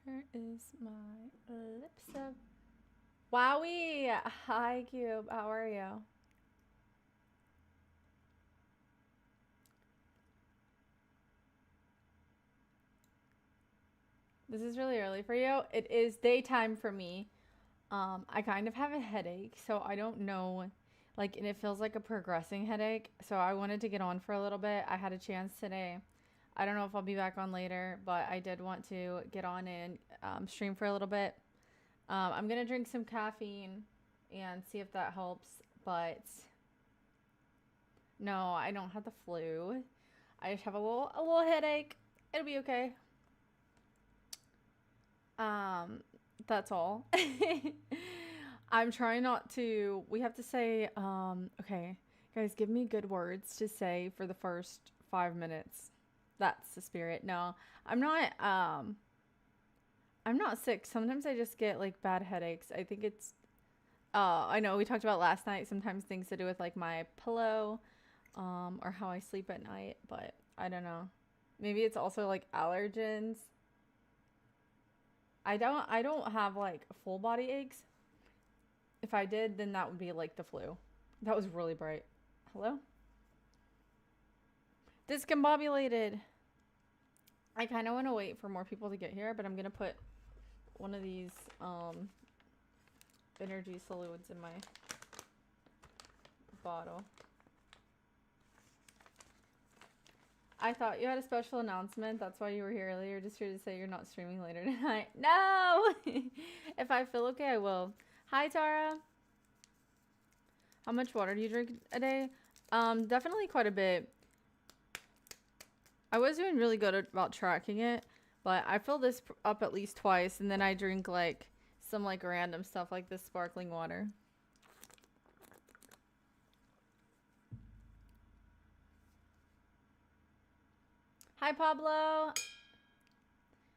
Where is my lipstick? Wowie! Hi, Cube. How are you? This is really early for you. It is daytime for me. I kind of have a headache, so I don't know. Like, and it feels like a progressing headache. So I wanted to get on for a little bit. I had a chance today. I don't know if I'll be back on later, but I did want to get on and stream for a little bit. I'm gonna drink some caffeine and see if that helps. But no, I don't have the flu. I just have a little headache. It'll be okay. Um, that's all. I'm trying not to. We have to say, okay, guys, give me good words to say for the first 5 minutes. That's the spirit. No, I'm not. I'm not sick. Sometimes I just get like bad headaches. I think it's. I know we talked about last night. Sometimes things to do with like my pillow, or how I sleep at night. But I don't know. Maybe it's also like allergens. I don't have like full body aches. If I did, then that would be like the flu. That was really bright. Hello? Discombobulated. I kind of want to wait for more people to get here, but I'm going to put one of these energy fluids in my bottle. I thought you had a special announcement. That's why you were here earlier. Just here to say you're not streaming later tonight. No! If I feel okay, I will. Hi, Tara. How much water do you drink a day? Definitely quite a bit. I was doing really good about tracking it, but I fill this up at least twice, and then I drink like some like random stuff like this sparkling water. Hi, Pablo.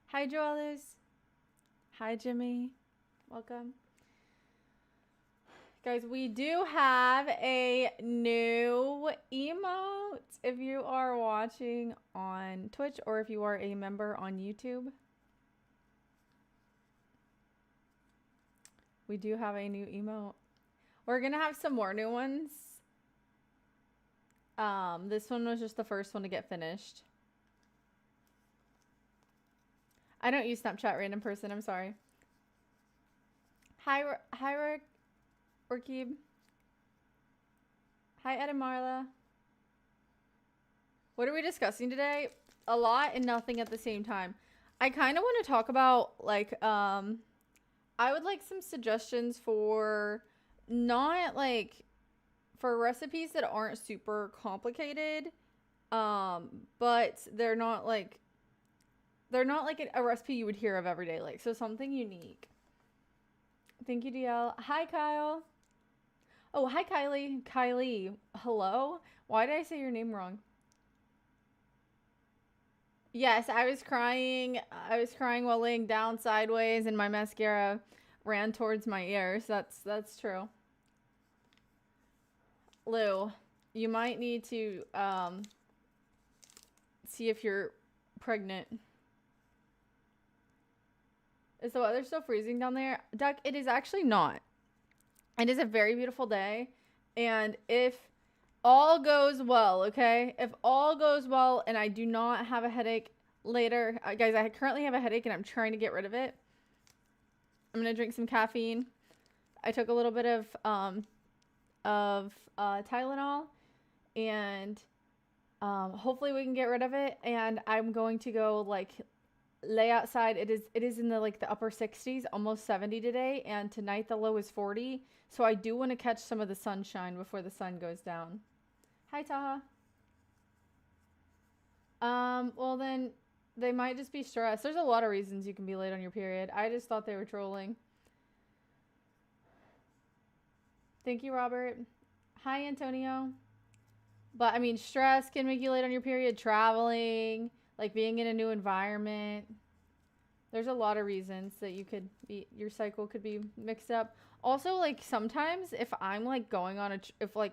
Hi, Joelus. Hi, Jimmy. Welcome. Guys, we do have a new emote if you are watching on Twitch or if you are a member on YouTube. We do have a new emote. We're going to have some more new ones. This one was just the first one to get finished. I don't use Snapchat, random person. I'm sorry. Hi, Orkib. Hi, Ed and Marla. What are we discussing today? A lot and nothing at the same time. I kind of want to talk about, like, I would like some suggestions for not, like, for recipes that aren't super complicated, but they're not, like a recipe you would hear of every day. Like, so something unique. Thank you, DL. Hi, Kyle. Oh, hi, Kylie. Kylie, hello? Why did I say your name wrong? Yes, I was crying. I was crying while laying down sideways, and my mascara ran towards my ears. That's true. Lou, you might need to see if you're pregnant. Is the weather still freezing down there? Duck, it is actually not. It is a very beautiful day. And if all goes well, okay? If all goes well and I do not have a headache later, guys, I currently have a headache and I'm trying to get rid of it. I'm going to drink some caffeine. I took a little bit of Tylenol and hopefully we can get rid of it. And I'm going to go like lay outside. It is in the like the upper 60s, almost 70 today, and tonight the low is 40. So I do want to catch some of the sunshine before the sun goes down. Hi, Taha. Well then they might just be stressed. There's a lot of reasons you can be late on your period. I just thought they were trolling. Thank you, Robert. Hi, Antonio. But I mean, stress can make you late on your period. Traveling, like being in a new environment. There's a lot of reasons that your cycle could be mixed up. Also, like sometimes if I'm like going on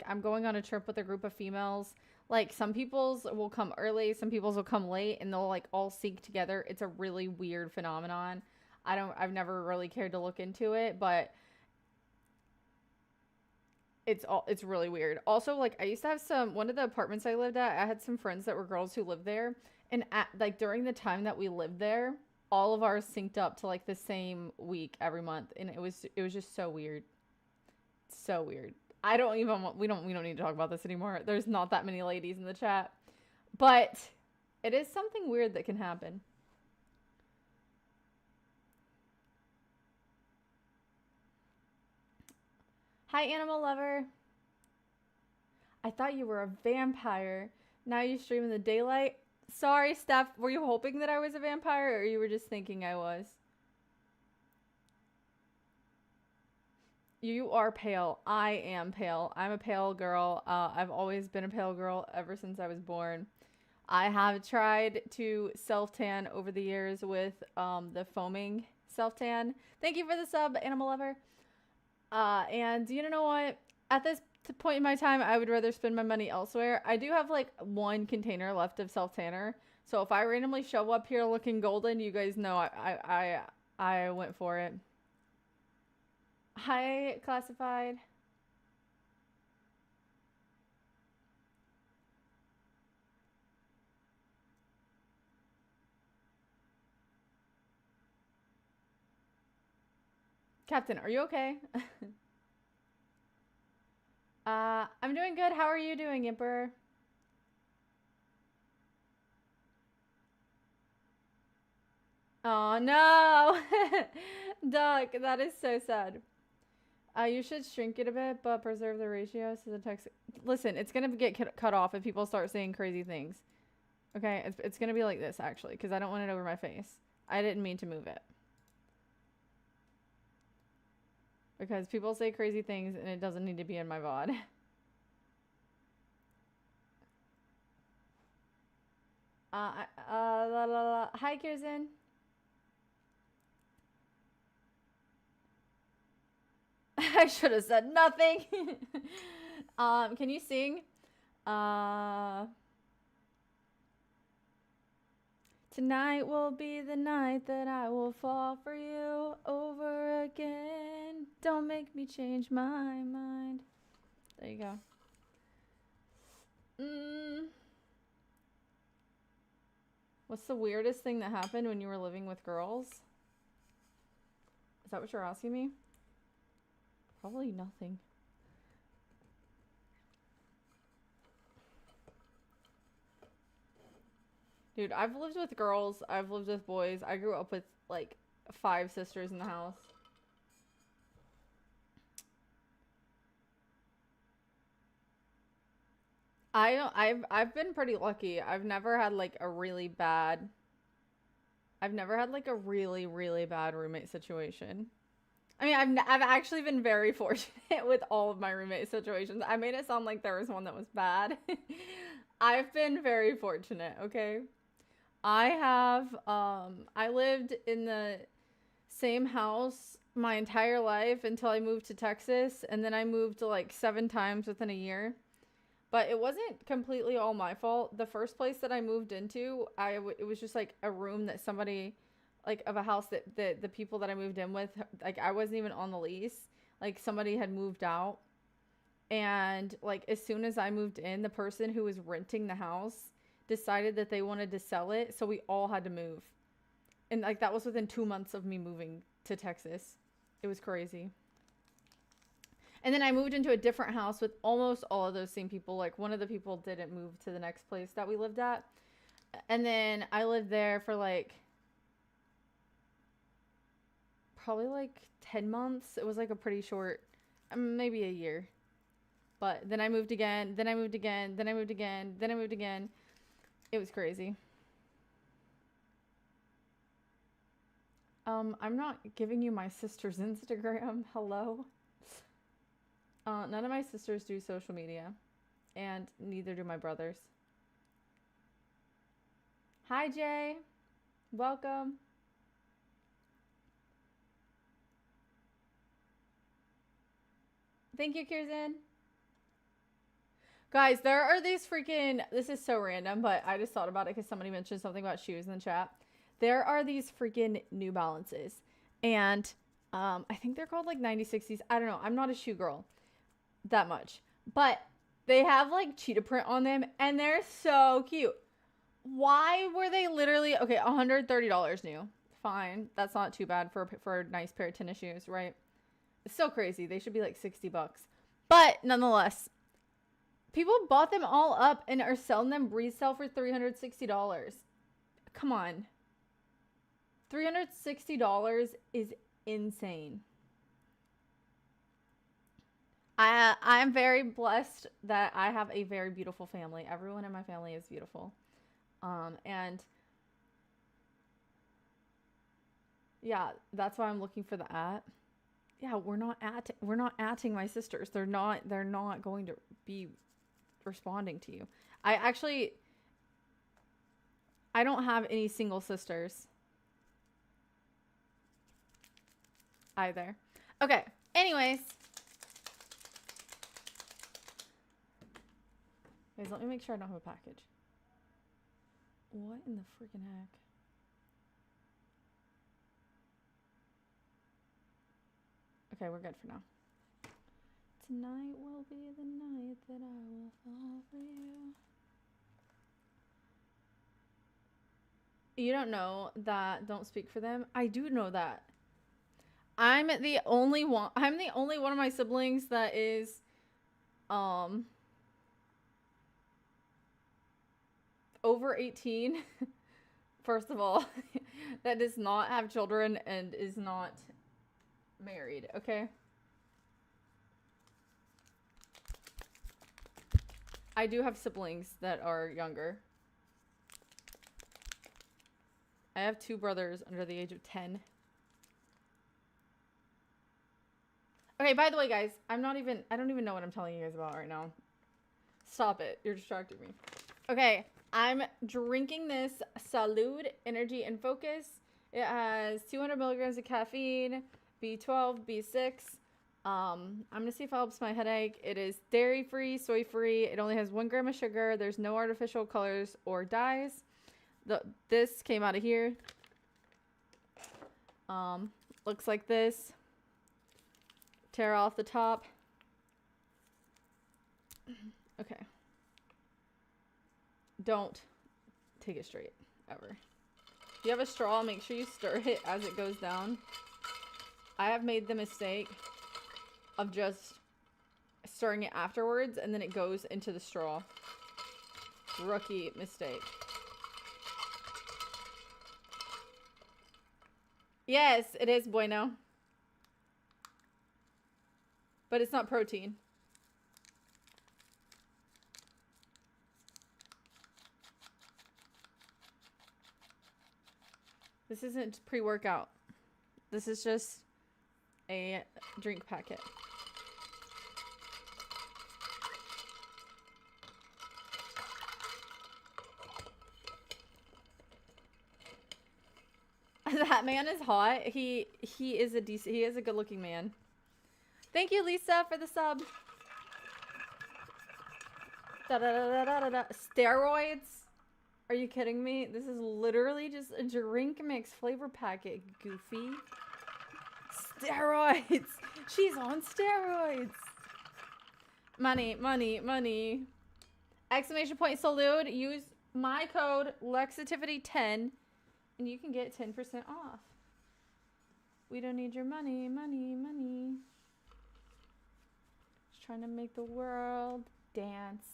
I'm going on a trip with a group of females, like some people's will come early, some people's will come late, and they'll like all sync together. It's a really weird phenomenon. I've never really cared to look into it, but it's really weird. Also, like I used to have one of the apartments I lived at, I had some friends that were girls who lived there, and like during the time that we lived there, all of ours synced up to like the same week every month, and it was just so weird. So weird. I don't even want, we don't need to talk about this anymore. There's not that many ladies in the chat. But it is something weird that can happen. Hi, animal lover. I thought you were a vampire. Now you stream in the daylight. Sorry, Steph. Were you hoping that I was a vampire, or you were just thinking I was? You are pale. I am pale. I'm a pale girl. I've always been a pale girl ever since I was born. I have tried to self-tan over the years with the foaming self-tan. Thank you for the sub, animal lover. And you know what? At this point in my time, I would rather spend my money elsewhere. I do have like one container left of self-tanner. So if I randomly show up here looking golden, you guys know I went for it. Hi, classified. Captain, are you okay? I'm doing good. How are you doing, Emperor? Oh no! Duck, that is so sad. You should shrink it a bit, but preserve the ratio so the text. Listen, it's gonna get cut off if people start saying crazy things. Okay, it's gonna be like this actually, because I don't want it over my face. I didn't mean to move it. Because people say crazy things and it doesn't need to be in my VOD. Hi, Kirsten. I should have said nothing. Can you sing? Tonight will be the night that I will fall for you over again. Don't make me change my mind. There you go. What's the weirdest thing that happened when you were living with girls? Is that what you're asking me? Probably nothing. Dude, I've lived with girls. I've lived with boys. I grew up with like 5 sisters in the house. I've been pretty lucky. I've never had like a really bad roommate situation. I mean, I've actually been very fortunate with all of my roommate situations. I made it sound like there was one that was bad. I've been very fortunate, okay? I lived in the same house my entire life until I moved to Texas, and then I moved like 7 times within a year. But it wasn't completely all my fault. The first place that I moved into, it was just like a room that somebody, like of a house that the people that I moved in with, like I wasn't even on the lease. Like somebody had moved out. And like as soon as I moved in, the person who was renting the house decided that they wanted to sell it. So we all had to move. And like that was within 2 months of me moving to Texas. It was crazy. And then I moved into a different house with almost all of those same people. Like one of the people didn't move to the next place that we lived at. And then I lived there for like probably like 10 months. It was like a pretty short, maybe a year. But then I moved again, then I moved again, then I moved again, then I moved again. It was crazy. I'm not giving you my sister's Instagram. Hello? None of my sisters do social media, and neither do my brothers. Hi, Jay. Welcome. Thank you, Kirsten. Guys, there are these freaking... This is so random, but I just thought about it because somebody mentioned something about shoes in the chat. There are these freaking New Balances. And I think they're called like 9060s. I don't know. I'm not a shoe girl that much. But they have like cheetah print on them and they're so cute. Why were they literally okay, $130 new? Fine. That's not too bad for a nice pair of tennis shoes, right? It's so crazy. They should be like $60. But nonetheless, people bought them all up and are selling them resale for $360. Come on. $360 is insane. I'm very blessed that I have a very beautiful family. Everyone in my family is beautiful. And yeah, that's why I'm looking for the at. Yeah, we're not atting my sisters. They're not going to be responding to you. I don't have any single sisters either. Okay. Anyways, guys, let me make sure I don't have a package. What in the freaking heck? Okay, we're good for now. Tonight will be the night that I will fall for you. You don't know that Don't Speak for Them? I do know that. I'm the only one of my siblings that is over 18. First of all, that does not have children and is not married, okay? I do have siblings that are younger. I have 2 brothers under the age of 10. Okay, by the way, guys, I don't even know what I'm telling you guys about right now. Stop it. You're distracting me. Okay, I'm drinking this Salud Energy and Focus. It has 200 milligrams of caffeine, B12, B6. I'm going to see if it helps my headache. It is dairy-free, soy-free. It only has 1 gram of sugar. There's no artificial colors or dyes. This came out of here. Looks like this. Tear off the top. Okay. Don't take it straight, ever. If you have a straw, make sure you stir it as it goes down. I have made the mistake of just stirring it afterwards and then it goes into the straw. Rookie mistake. Yes, it is bueno. But it's not protein. This isn't pre-workout. This is just a drink packet. That man is hot. He is a good-looking man. Thank you, Lisa, for the sub. Da, da, da, da, da, da. Steroids? Are you kidding me? This is literally just a drink mix flavor packet, goofy. Steroids! She's on steroids! Money, money, money. Exclamation point salute. Use my code Lexitivity10 and you can get 10% off. We don't need your money, money, money. Just trying to make the world dance.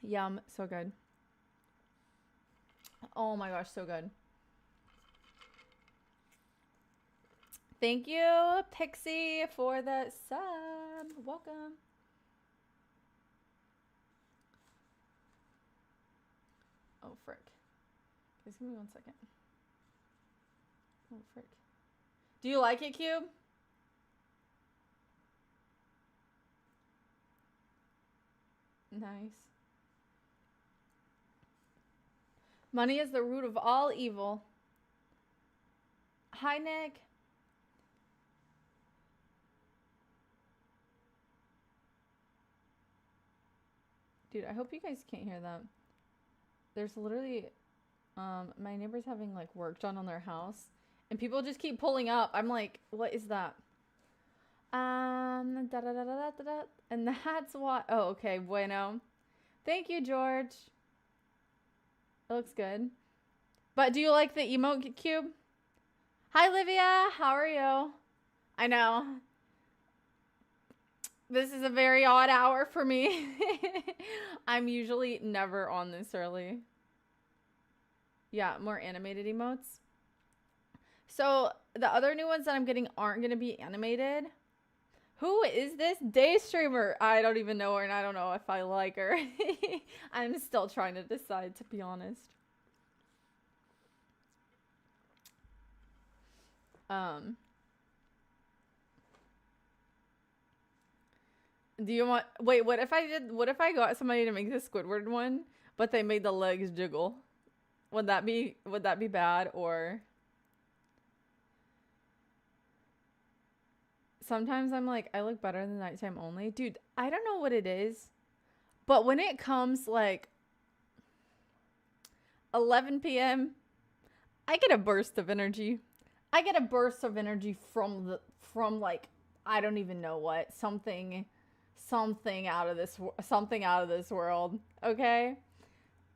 Yum, so good. Oh my gosh, so good. Thank you, Pixie, for the sub. Welcome. Oh, frick. Just give me 1 second. Oh, frick. Do you like it, Cube? Nice. Money is the root of all evil. Hi, Nick. Dude, I hope you guys can't hear that. There's literally My neighbor's having like work done on their house, and people just keep pulling up. I'm like, what is that? Da da da da da da. And that's why. Oh, okay, bueno. Thank you, George. It looks good. But do you like the emote cube? Hi, Livia. How are you? I know. This is a very odd hour for me. I'm usually never on this early. Yeah, more animated emotes. So the other new ones that I'm getting aren't going to be animated. Who is this day streamer? I don't even know her, and I don't know if I like her. I'm still trying to decide, to be honest. Do you want... Wait, what if I got somebody to make the Squidward one, but they made the legs jiggle? Would that be bad, or... Sometimes I'm like, I look better in the nighttime only. Dude, I don't know what it is, but when it comes like 11 p.m., I get a burst of energy. I get a burst of energy from like, I don't even know what, something out of this world, okay?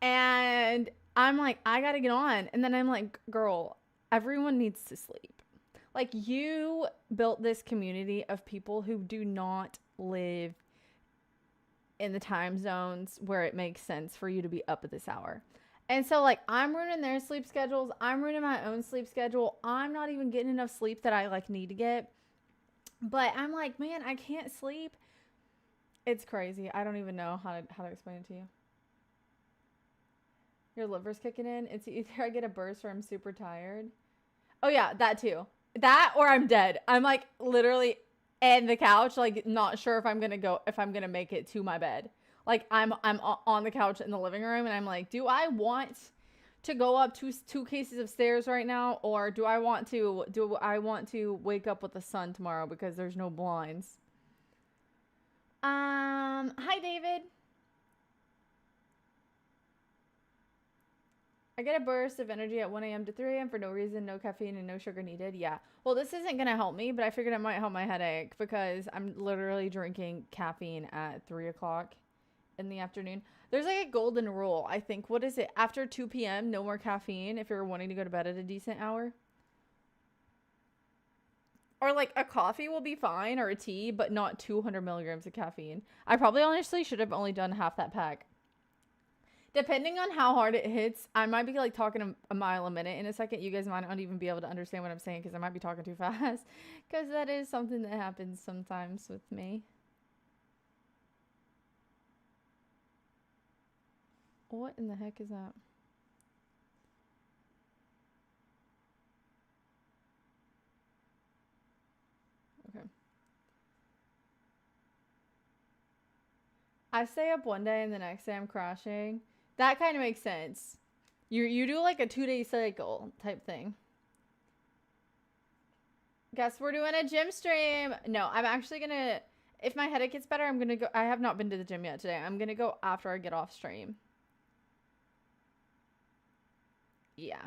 And I'm like, I gotta get on. And then I'm like, girl, everyone needs to sleep. Like, you built this community of people who do not live in the time zones where it makes sense for you to be up at this hour. And so, like, I'm ruining their sleep schedules. I'm ruining my own sleep schedule. I'm not even getting enough sleep that I, like, need to get. But I'm like, man, I can't sleep. It's crazy. I don't even know how to explain it to you. Your liver's kicking in. It's either I get a burst or I'm super tired. Oh, yeah, that too. That or I'm dead. I'm like literally in the couch, like not sure if I'm gonna make it to my bed. Like I'm on the couch in the living room, and I'm like, do I want to go up two cases of stairs right now, or do I want to wake up with the sun tomorrow because there's no blinds? Hi David. I get a burst of energy at 1 a.m. to 3 a.m. for no reason, no caffeine, and no sugar needed. Yeah. Well, this isn't going to help me, but I figured it might help my headache because I'm literally drinking caffeine at 3 o'clock in the afternoon. There's like a golden rule, I think. What is it? After 2 p.m., no more caffeine if you're wanting to go to bed at a decent hour. Or like a coffee will be fine, or a tea, but not 200 milligrams of caffeine. I probably honestly should have only done half that pack. Depending on how hard it hits, I might be like talking a mile a minute in a second. You guys might not even be able to understand what I'm saying because I might be talking too fast. Because that is something that happens sometimes with me. What in the heck is that? Okay. I stay up one day and the next day I'm crashing. That kind of makes sense. You do like a 2-day cycle type thing. Guess we're doing a gym stream. No, I'm actually gonna, if my headache gets better, I'm gonna go. I have not been to the gym yet today. I'm gonna go after I get off stream. Yeah.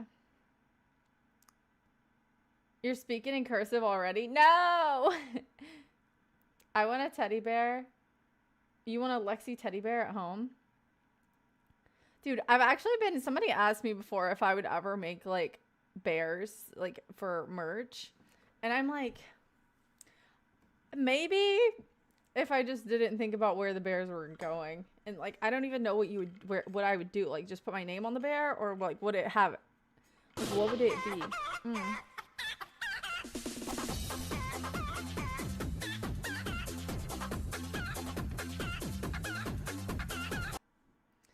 You're speaking in cursive already? No! I want a teddy bear. You want a Lexi teddy bear at home? Dude, I've actually been, somebody asked me before if I would ever make like bears like for merch. And I'm like, maybe if I just didn't think about where the bears were going. And like, I don't even know what I would do. Like just put my name on the bear, or like would it have, like, what would it be?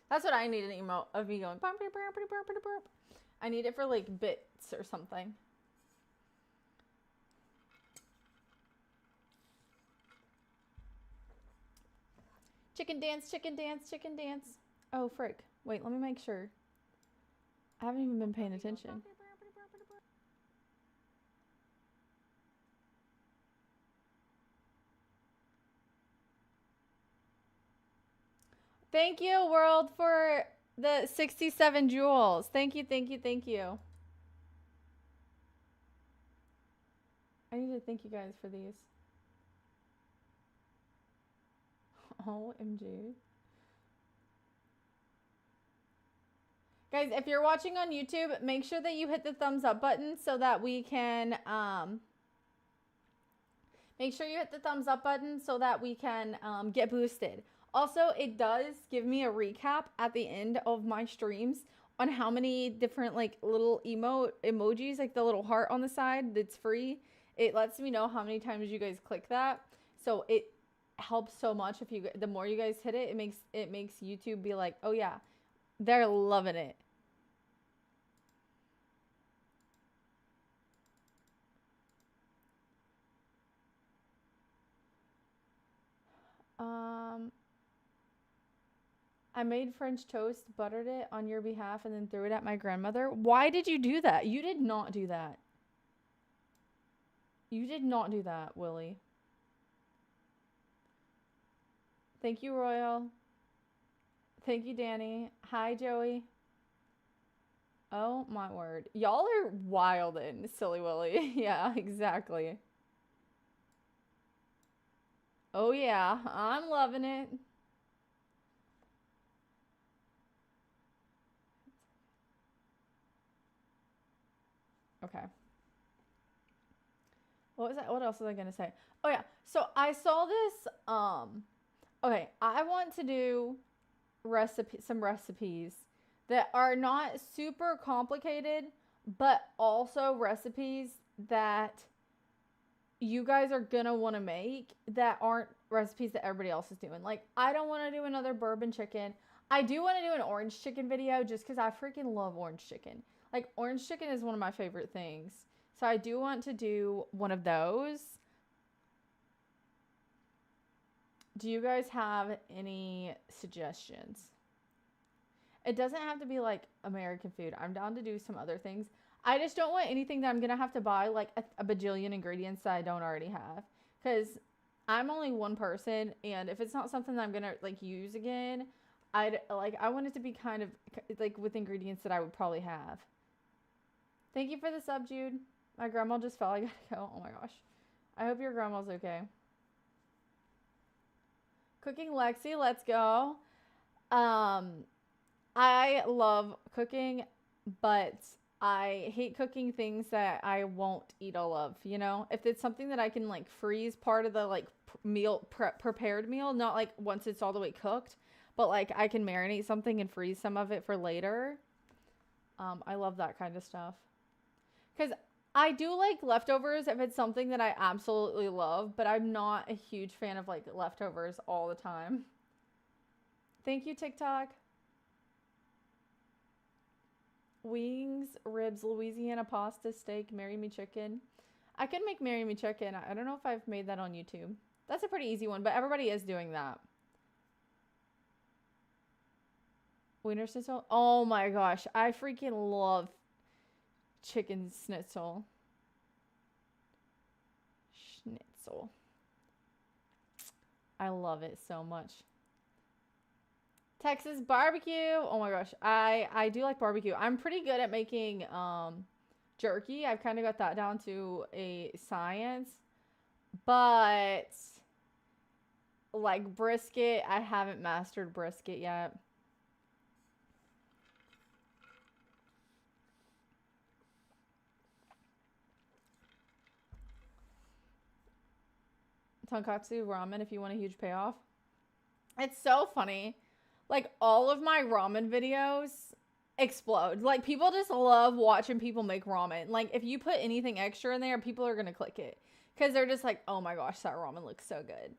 That's what I need, an emote of me going. I need it for like bits or something. Chicken dance, chicken dance, chicken dance. Oh, frick. Wait, let me make sure. I haven't even been paying attention. Thank you, world, for The 67 jewels. Thank you, thank you, thank you. I need to thank you guys for these. OMG. Guys, if you're watching on YouTube, make sure that you hit the thumbs up button so that we can make sure you hit the thumbs up button so that we can get boosted. Also, it does give me a recap at the end of my streams on how many different like little emojis, like the little heart on the side that's free. It lets me know how many times you guys click that. So it helps so much if you the more you guys hit it, it makes YouTube be like, "Oh yeah, they're loving it." I made French toast, buttered it on your behalf, and then threw it at my grandmother. Why did you do that? You did not do that. You did not do that, Willie. Thank you, Royal. Thank you, Danny. Hi, Joey. Oh, my word. Y'all are wild in Silly Willy. Yeah, exactly. Oh, yeah. I'm loving it. Okay. What was that? What else was I going to say? Oh, yeah. So I saw this. Okay. I want to do some recipes that are not super complicated, but also recipes that you guys are gonna want to make that aren't recipes that everybody else is doing. Like, I don't want to do another bourbon chicken. I do want to do an orange chicken video just because I freaking love orange chicken. Like, orange chicken is one of my favorite things. So I do want to do one of those. Do you guys have any suggestions? It doesn't have to be like American food. I'm down to do some other things. I just don't want anything that I'm going to have to buy like a bajillion ingredients that I don't already have. Because I'm only one person, and if it's not something that I'm going to like use again, I want it to be kind of like with ingredients that I would probably have. Thank you for the sub, Jude. My grandma just fell. I gotta go. Oh my gosh. I hope your grandma's okay. Cooking Lexi, let's go. I love cooking, but I hate cooking things that I won't eat all of, you know? If it's something that I can like freeze part of the like prepared meal, not like once it's all the way cooked, but like I can marinate something and freeze some of it for later. I love that kind of stuff. Cuz I do like leftovers if it's something that I absolutely love, but I'm not a huge fan of like leftovers all the time. Thank you, TikTok. Wings, ribs, Louisiana pasta, steak, marry me chicken. I could make marry me chicken. I don't know if I've made that on YouTube. That's a pretty easy one, but everybody is doing that. Wiener schnitzel. Oh my gosh. I freaking love chicken schnitzel. Schnitzel. I love it so much. Texas barbecue. Oh my gosh. I do like barbecue. I'm pretty good at making jerky. I've kind of got that down to a science. But like brisket, I haven't mastered brisket yet. Tonkatsu ramen if you want a huge payoff. It's so funny. Like, all of my ramen videos explode. Like, people just love watching people make ramen. Like, if you put anything extra in there, people are going to click it. Because they're just like, oh my gosh, that ramen looks so good.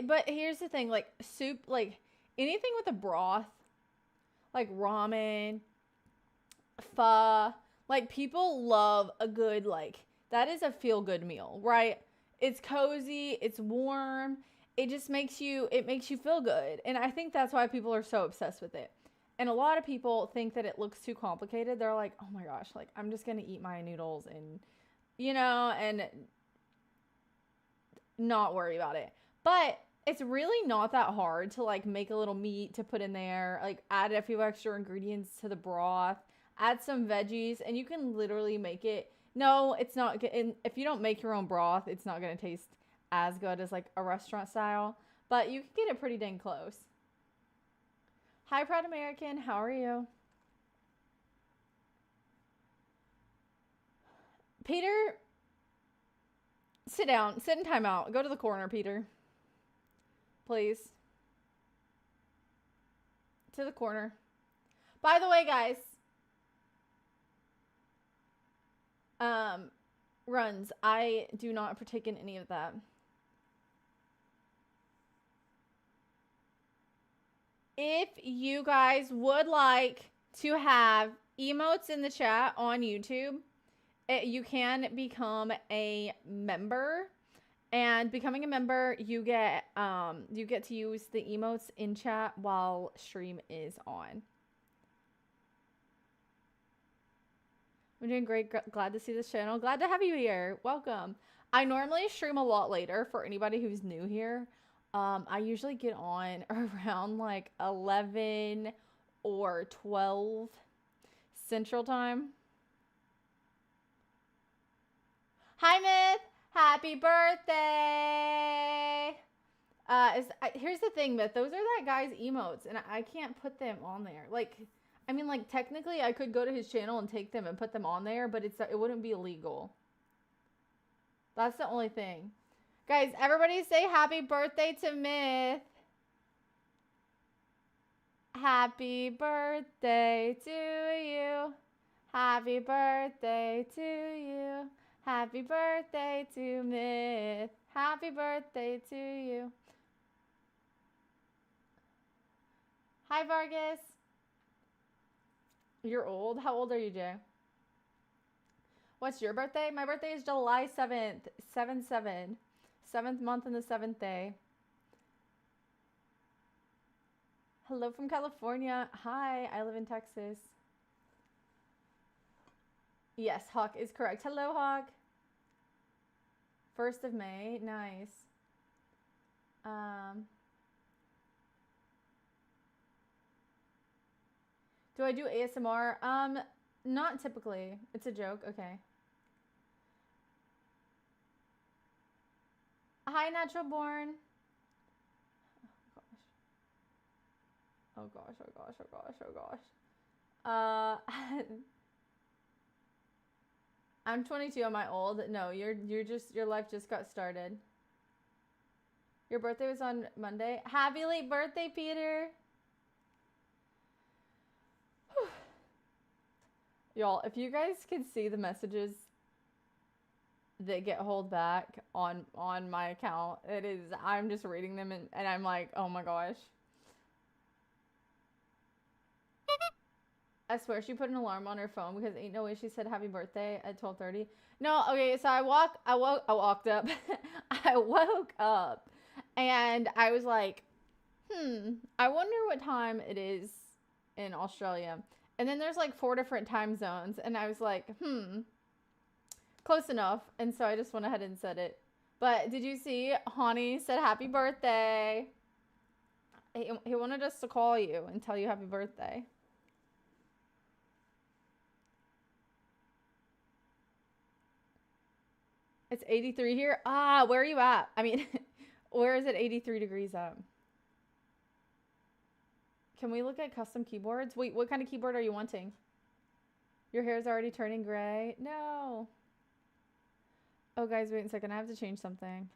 But here's the thing. Like, soup, like, anything with a broth, like ramen, pho, like, people love a good, like, that is a feel-good meal, right? It's cozy, it's warm, it just makes you feel good. And I think that's why people are so obsessed with it. And a lot of people think that it looks too complicated. They're like, oh my gosh, like I'm just gonna eat my noodles and and not worry about it. But It's really not that hard to like make a little meat to put in there, like add a few extra ingredients to the broth, add some veggies, and you can literally make it. No, it's not. If you don't make your own broth, it's not gonna taste as good as like a restaurant style, but you can get it pretty dang close. Hi, Proud American. How are you? Peter, sit down. Sit in timeout. Go to the corner, Peter. Please. To the corner. By the way, guys, runs. I do not partake in any of that. If you guys would like to have emotes in the chat on YouTube, you can become a member. And becoming a member, you get to use the emotes in chat while stream is on. I'm doing great. Glad to see this channel. Glad to have you here. Welcome. I normally stream a lot later for anybody who's new here. I usually get on around like 11 or 12 Central Time. Hi, Myth. Happy birthday. Here's the thing, Myth. Those are that guy's emotes, and I can't put them on there. Like, I mean, like, technically, I could go to his channel and take them and put them on there, but it wouldn't be illegal. That's the only thing. Guys, everybody say happy birthday to Myth. Happy birthday to you. Happy birthday to you. Happy birthday to Myth. Happy birthday to you. Hi, Vargas. You're old? How old are you, Jay? What's your birthday? My birthday is July 7th. 7/7. 7th month and the 7th day. Hello from California. Hi, I live in Texas. Yes, Hawk is correct. Hello, Hawk. 1st of May. Nice. Do I do ASMR? Not typically. It's a joke. Okay. Hi, Natural Born. Oh gosh. Oh gosh. Oh gosh. Oh gosh. Oh gosh. I'm 22. Am I old? No, your life just got started. Your birthday was on Monday. Happy late birthday, Peter. Y'all, if you guys could see the messages that get held back on my account, I'm just reading them and I'm like, oh my gosh. I swear she put an alarm on her phone because ain't no way she said happy birthday at 12:30. No, okay, so I walked up. I woke up and I was like, I wonder what time it is in Australia. And then there's like 4 different time zones and I was like, close enough. And so I just went ahead and said it. But did you see Hani said happy birthday? He wanted us to call you and tell you happy birthday. It's 83 here. Ah, where are you at? I mean, where is it 83 degrees at? Can we look at custom keyboards? Wait, what kind of keyboard are you wanting? Your hair is already turning gray. No. Oh, guys, wait a second. I have to change something.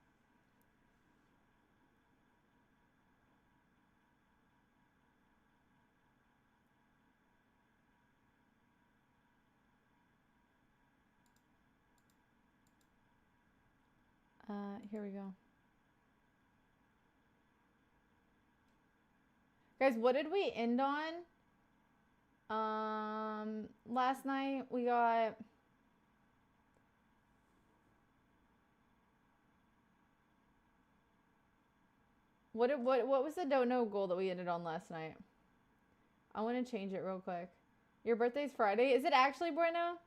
Here we go. Guys, what did we end on? Last night we got... What was the don't know goal that we ended on last night? I want to change it real quick. Your birthday's Friday. Is it actually, Bueno?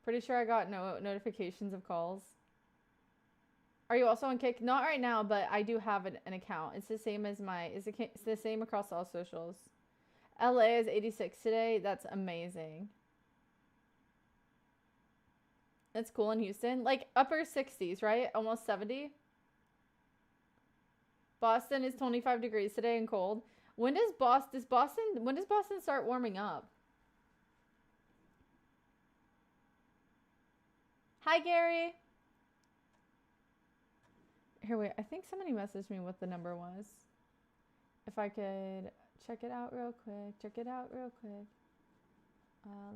Pretty sure I got no notifications of calls. Are you also on Kick? Not right now, but I do have an account. It's the same as my. It's the same across all socials. LA is 86 today. That's amazing. That's cool in Houston. Like upper 60s, right? Almost 70. Boston is 25 degrees today and cold. When does Boston start warming up? Hi Gary. Here, wait. I think somebody messaged me what the number was. If I could check it out real quick. Check it out real quick.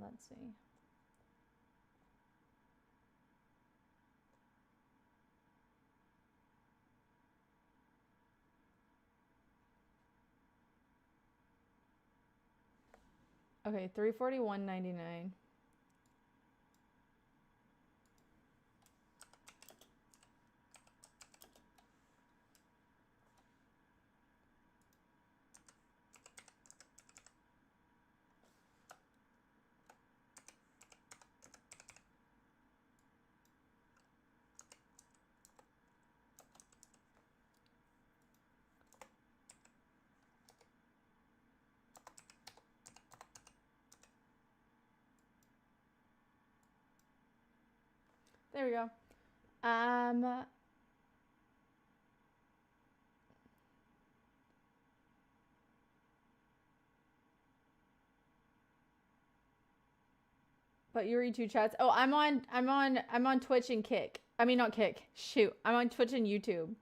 Let's see. Okay, 341.99. There we go. But you read two chats. Oh, I'm on Twitch and Kick. I mean not Kick. Shoot. I'm on Twitch and YouTube.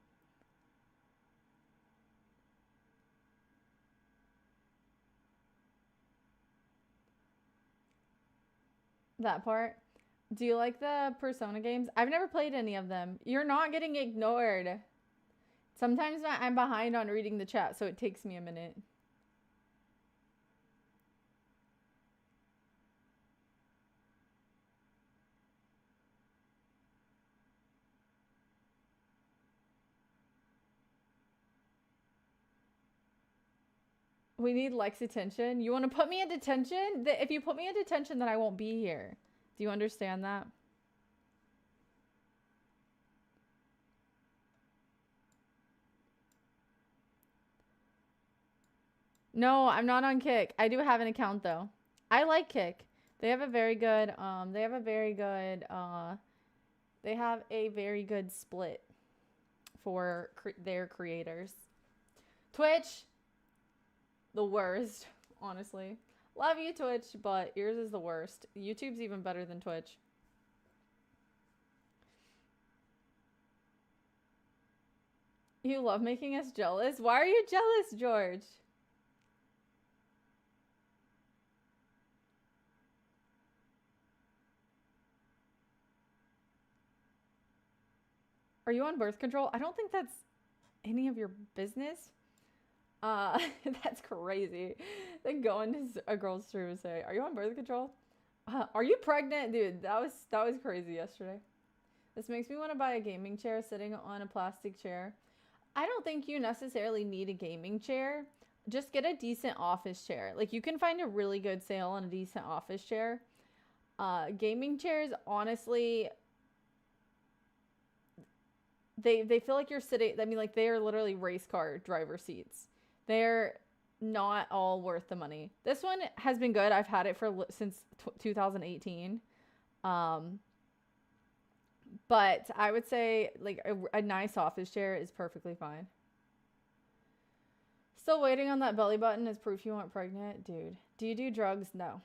That part. Do you like the Persona games? I've never played any of them. You're not getting ignored. Sometimes I'm behind on reading the chat, so it takes me a minute. We need Lex attention. You want to put me in detention? If you put me in detention, then I won't be here. Do you understand that? No, I'm not on Kick. I do have an account though. I like Kick. They have a very good they have a very good split for their creators. Twitch, the worst, honestly. Love you, Twitch, but yours is the worst. YouTube's even better than Twitch. You love making us jealous? Why are you jealous, George? Are you on birth control? I don't think that's any of your business. That's crazy. Then go into a girl's stream and say, "Are you on birth control? Are you pregnant, dude?" That was crazy yesterday. This makes me want to buy a gaming chair sitting on a plastic chair. I don't think you necessarily need a gaming chair. Just get a decent office chair. Like you can find a really good sale on a decent office chair. Gaming chairs, honestly, they feel like you're sitting. I mean, like they are literally race car driver seats. They're not all worth the money. This one has been good. I've had it for since 2018. But I would say like a nice office chair is perfectly fine. Still waiting on that belly button as proof you weren't pregnant, dude. Do you do drugs? No.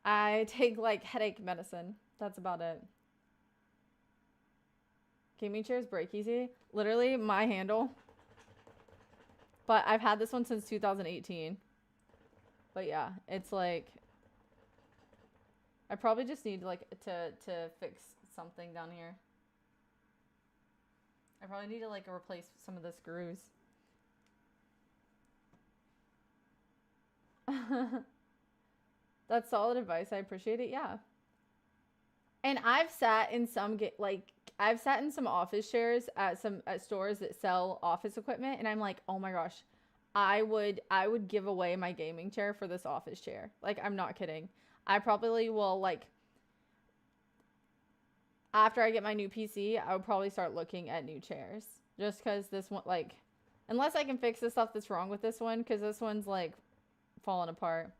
I take like headache medicine. That's about it. Gaming chairs break easy. Literally my handle. But I've had this one since 2018. But yeah, it's like I probably just need like to fix something down here. I probably need to like replace some of the screws. That's solid advice. I appreciate it. Yeah. And I've sat in some I've sat in some office chairs at stores that sell office equipment, and I'm like, oh my gosh, I would give away my gaming chair for this office chair. Like, I'm not kidding. I probably will like After I get my new PC, I would probably start looking at new chairs. Just because this one, like, unless I can fix the stuff that's wrong with this one, because this one's like falling apart.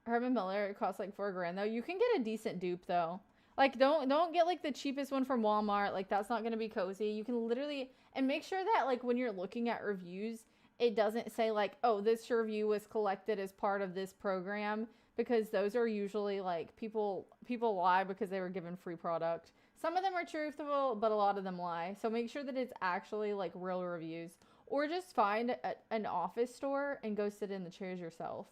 Herman Miller, it costs like $4,000 though. You can get a decent dupe though. Like don't get like the cheapest one from Walmart. Like that's not gonna be cozy. You can literally, and make sure that like when you're looking at reviews, it doesn't say like, oh, this review was collected as part of this program, because those are usually like people lie because they were given free product. Some of them are truthful, but a lot of them lie. So make sure that it's actually like real reviews, or just find an office store and go sit in the chairs yourself.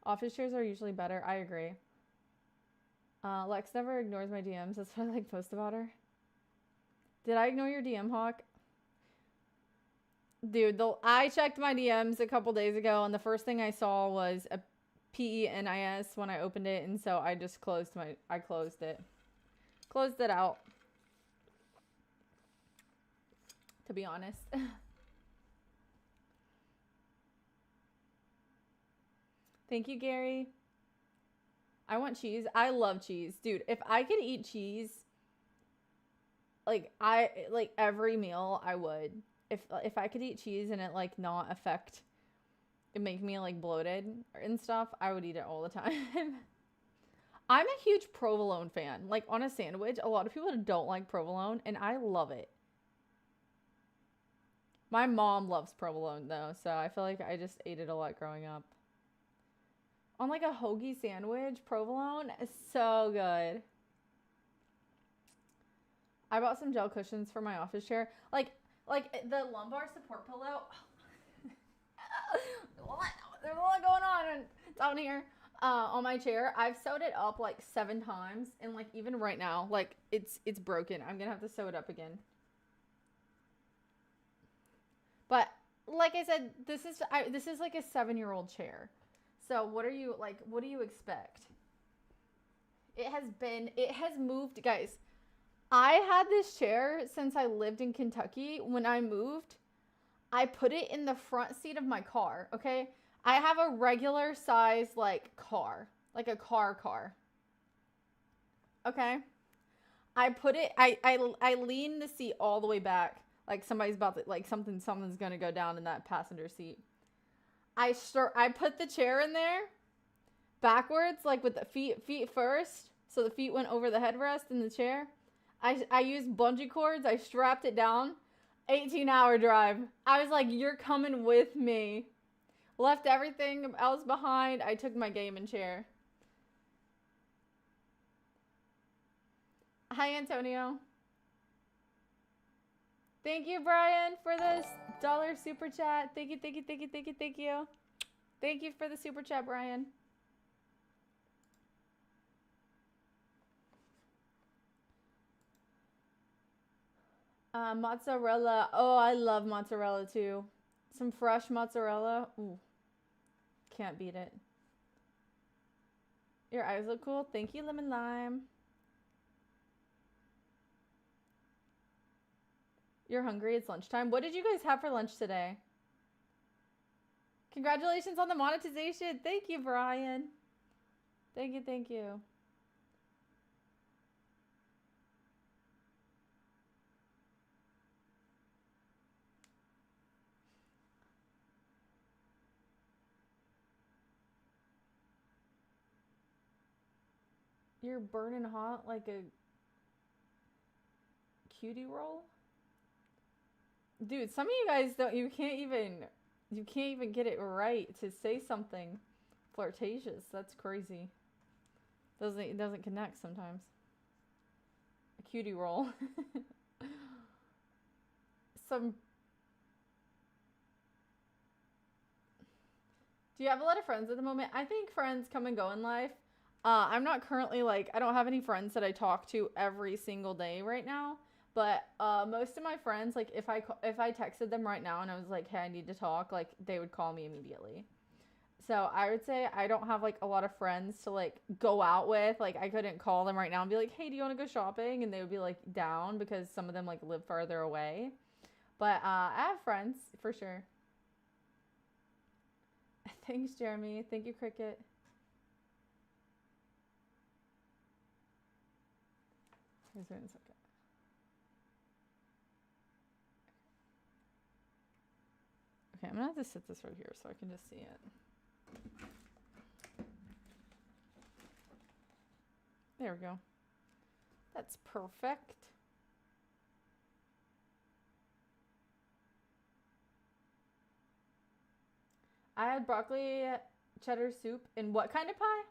Office chairs are usually better. I agree. Lex never ignores my DMs. That's what I like post about her. Did I ignore your DM, Hawk? Dude, I checked my DMs a couple days ago, and the first thing I saw was a PENIS when I opened it, and so I just closed it. Closed it out. To be honest. Thank you, Gary. I want cheese. I love cheese. Dude, if I could eat cheese, like every meal, I would. If I could eat cheese and it like not affect, it make me like bloated and stuff, I would eat it all the time. I'm a huge provolone fan. Like on a sandwich, a lot of people don't like provolone, and I love it. My mom loves provolone though, so I feel like I just ate it a lot growing up. On like a hoagie sandwich, provolone is so good. I bought some gel cushions for my office chair. Like the lumbar support pillow. There's a lot going on down here. On my chair, I've sewed it up like 7 times, and like even right now, like it's broken. I'm gonna have to sew it up again. But like I said, this is like a 7-year-old chair. So what do you expect? It has moved, guys. I had this chair since I lived in Kentucky. When I moved, I put it in the front seat of my car, okay? I have a regular size like car, like a car. Okay? I put it I lean the seat all the way back, like somebody's about to, like something's going to go down in that passenger seat. I put the chair in there backwards, like with the feet first, so the feet went over the headrest in the chair. I used bungee cords. I strapped it down. 18-hour drive. I was like, you're coming with me. Left everything else behind. I took my gaming chair. Hi, Antonio. Thank you, Brian, for this $1 super chat. Thank you. Thank you for the super chat, Brian. Mozzarella. Oh, I love mozzarella too. Some fresh mozzarella. Ooh. Can't beat it. Your eyes look cool. Thank you, Lemon Lime. You're hungry. It's lunchtime. What did you guys have for lunch today? Congratulations on the monetization. Thank you, Brian. Thank you. You're burning hot like a cutie roll? Dude, some of you guys you can't even get it right to say something flirtatious. That's crazy. It doesn't connect sometimes. A cutie roll. Do you have a lot of friends at the moment? I think friends come and go in life. I'm not currently I don't have any friends that I talk to every single day right now. But most of my friends, like if I texted them right now and I was like, hey, I need to talk, like they would call me immediately. So I would say I don't have like a lot of friends to like go out with. Like I couldn't call them right now and be like, hey, do you want to go shopping? And they would be like down because some of them like live farther away. But I have friends for sure. Thanks, Jeremy. Thank you, Cricket. Here's one second. Okay, I'm gonna have to sit this right here so I can just see it. There we go. That's perfect. I had broccoli cheddar soup in what kind of pie?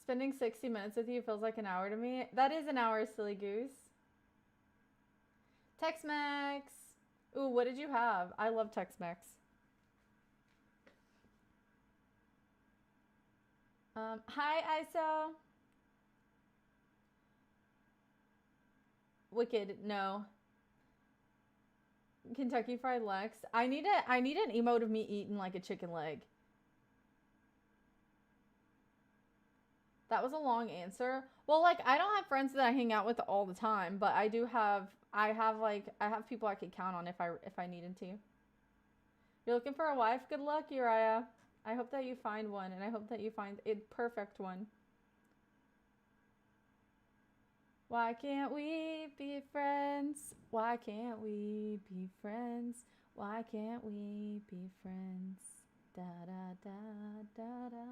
Spending 60 minutes with you feels like an hour to me. That is an hour, silly goose. Tex-Mex. Ooh, what did you have? I love Tex-Mex. Hi, ISO. Wicked, no. Kentucky Fried Lex. I need an emote of me eating like a chicken leg. That was a long answer. Well, like, I don't have friends that I hang out with all the time, but I have people I could count on if I needed to. You're looking for a wife? Good luck, Uriah. I hope that you find one, and I hope that you find a perfect one. Why can't we be friends? Why can't we be friends? Why can't we be friends? Da da da da da.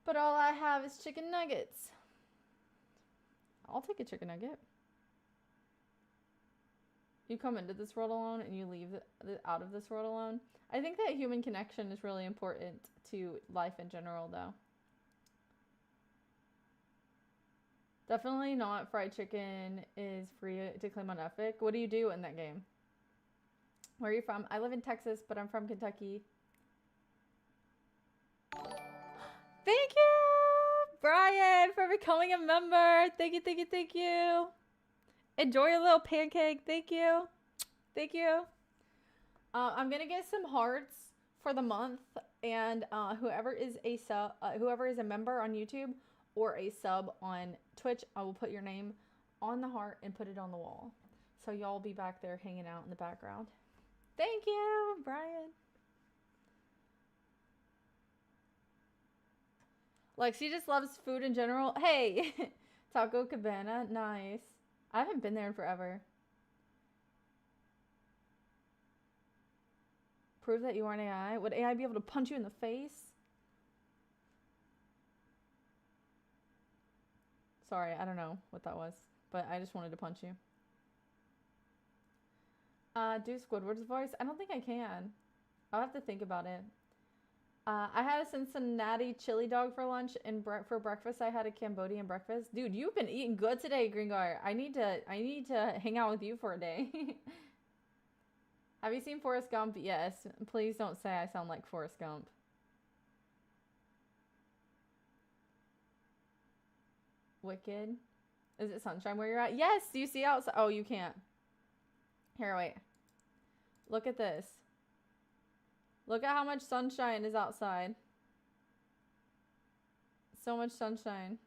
But all I have is chicken nuggets. I'll take a chicken nugget. You come into this world alone and you leave out of this world alone. I think that human connection is really important to life in general, though. Definitely not fried chicken is free to claim on Epic. What do you do in that game? Where are you from? I live in Texas, but I'm from Kentucky. Thank you, Brian, for becoming a member. Thank you, thank you, thank you. Enjoy your little pancake. Thank you. Thank you. I'm going to get some hearts for the month, and whoever is a member on YouTube or a sub on Twitch, I will put your name on the heart and put it on the wall. So y'all will be back there hanging out in the background. Thank you, Brian. Lexi just loves food in general. Hey, Taco Cabana, nice. I haven't been there in forever. Prove that you aren't AI. Would AI be able to punch you in the face? Sorry, I don't know what that was, but I just wanted to punch you. Do Squidward's voice? I don't think I can. I'll have to think about it. I had a Cincinnati chili dog for lunch, and for breakfast I had a Cambodian breakfast. Dude, you've been eating good today, Gringar. I need to hang out with you for a day. Have you seen Forrest Gump? Yes. Please don't say I sound like Forrest Gump. Wicked. Is it sunshine where you're at? Yes. Do you see outside? Oh, you can't. Here, wait. Look at this. Look at how much sunshine is outside. So much sunshine.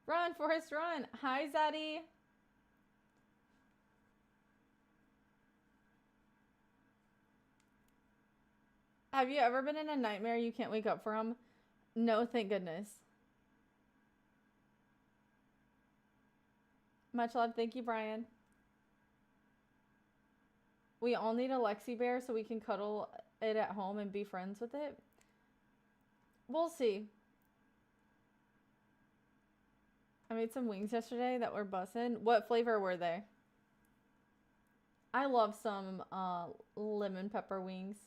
Run, Forrest, run. Hi, Zaddy. Have you ever been in a nightmare you can't wake up from? No, thank goodness. Much love. Thank you, Brian. We all need a Lexi Bear so we can cuddle it at home and be friends with it. We'll see. I made some wings yesterday that were bussin'. What flavor were they? I love some lemon pepper wings.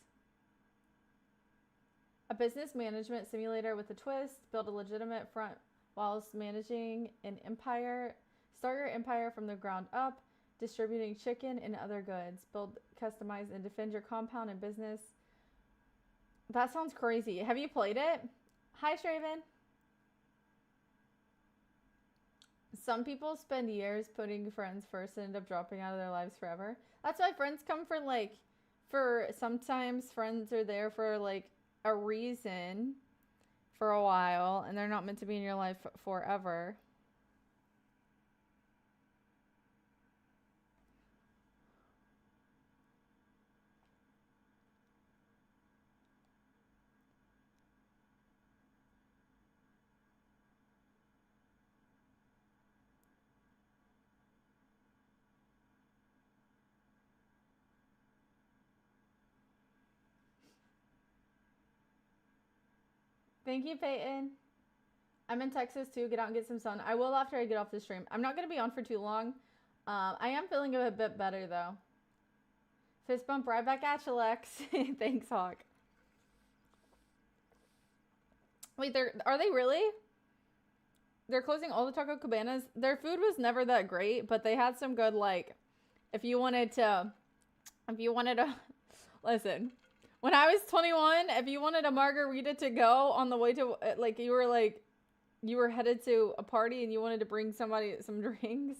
A business management simulator with a twist. Build a legitimate front whilst managing an empire. Start your empire from the ground up. Distributing chicken and other goods. Build, customize, and defend your compound and business. That sounds crazy. Have you played it? Hi, Shraven. Some people spend years putting friends first and end up dropping out of their lives forever. That's why friends come for sometimes friends are there for like a reason for a while, and they're not meant to be in your life forever. Thank you, Peyton. I'm in Texas too. Get out and get some sun. I will after I get off the stream. I'm not going to be on for too long. I am feeling a bit better though. Fist bump right back at you, Lex. Thanks, Hawk. Wait, are they really? They're closing all the Taco Cabanas. Their food was never that great, but they had some good, like, if you wanted to, listen, when I was 21, if you wanted a margarita to go on the way to, like, you were headed to a party and you wanted to bring somebody some drinks,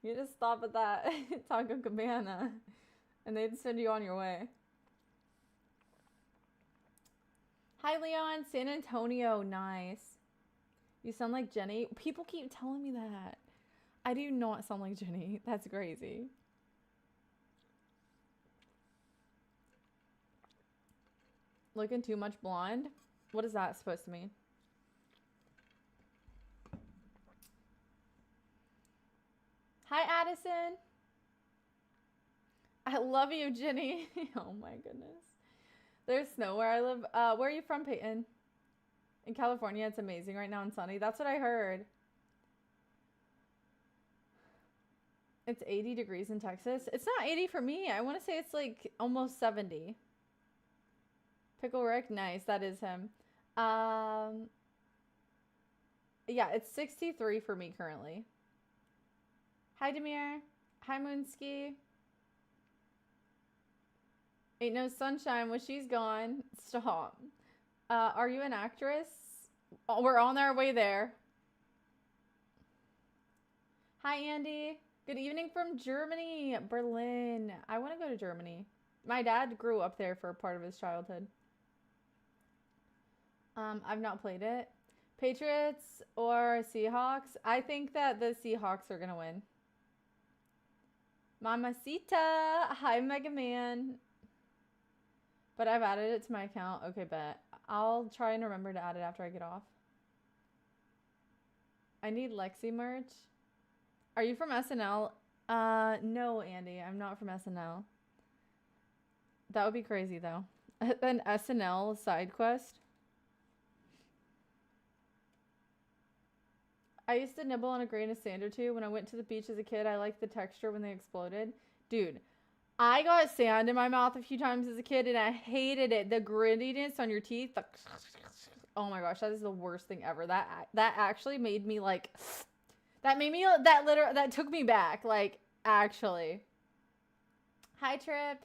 you just stop at that Taco Cabana and they'd send you on your way. Hi, Leon. San Antonio. Nice. You sound like Jenny. People keep telling me that. I do not sound like Jenny. That's crazy. Looking too much blonde? What is that supposed to mean? Hi, Addison. I love you, Jenny. Oh my goodness. There's snow where I live. Where are you from, Peyton? In California, it's amazing right now and sunny. That's what I heard. It's 80 degrees in Texas. It's not 80 for me. I want to say it's like almost 70. Pickle Rick, nice. That is him. Yeah, it's 63 for me currently. Hi, Demir. Hi, Moonski. Ain't no sunshine when she's gone. Stop. Are you an actress? Oh, we're on our way there. Hi, Andy. Good evening from Germany, Berlin. I want to go to Germany. My dad grew up there for a part of his childhood. I've not played it. Patriots or Seahawks? I think that the Seahawks are going to win. Mamacita. Hi, Mega Man. But I've added it to my account. Okay, bet. I'll try and remember to add it after I get off. I need Lexi merch. Are you from SNL? No, Andy. I'm not from SNL. That would be crazy, though. An SNL side quest. I used to nibble on a grain of sand or two. When I went to the beach as a kid, I liked the texture when they exploded. Dude, I got sand in my mouth a few times as a kid, and I hated it. The grittiness on your teeth. Oh my gosh, that is the worst thing ever. That actually made me like... That took me back. Like, actually. Hi, Trip.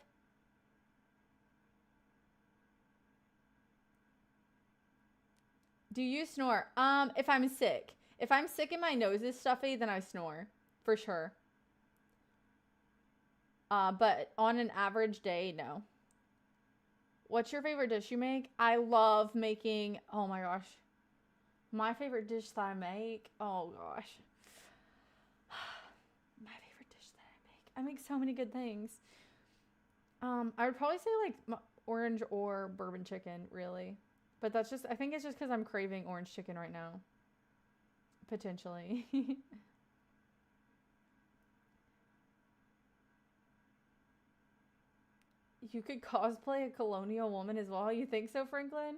Do you snore? If I'm sick. If I'm sick and my nose is stuffy, then I snore. For sure. But on an average day, no. What's your favorite dish you make? I love making... Oh my gosh. My favorite dish that I make... Oh gosh. My favorite dish that I make. I make so many good things. I would probably say like orange or bourbon chicken, really. But that's just... I think it's just because I'm craving orange chicken right now. Potentially. You could cosplay a colonial woman as well. You think so, Franklin?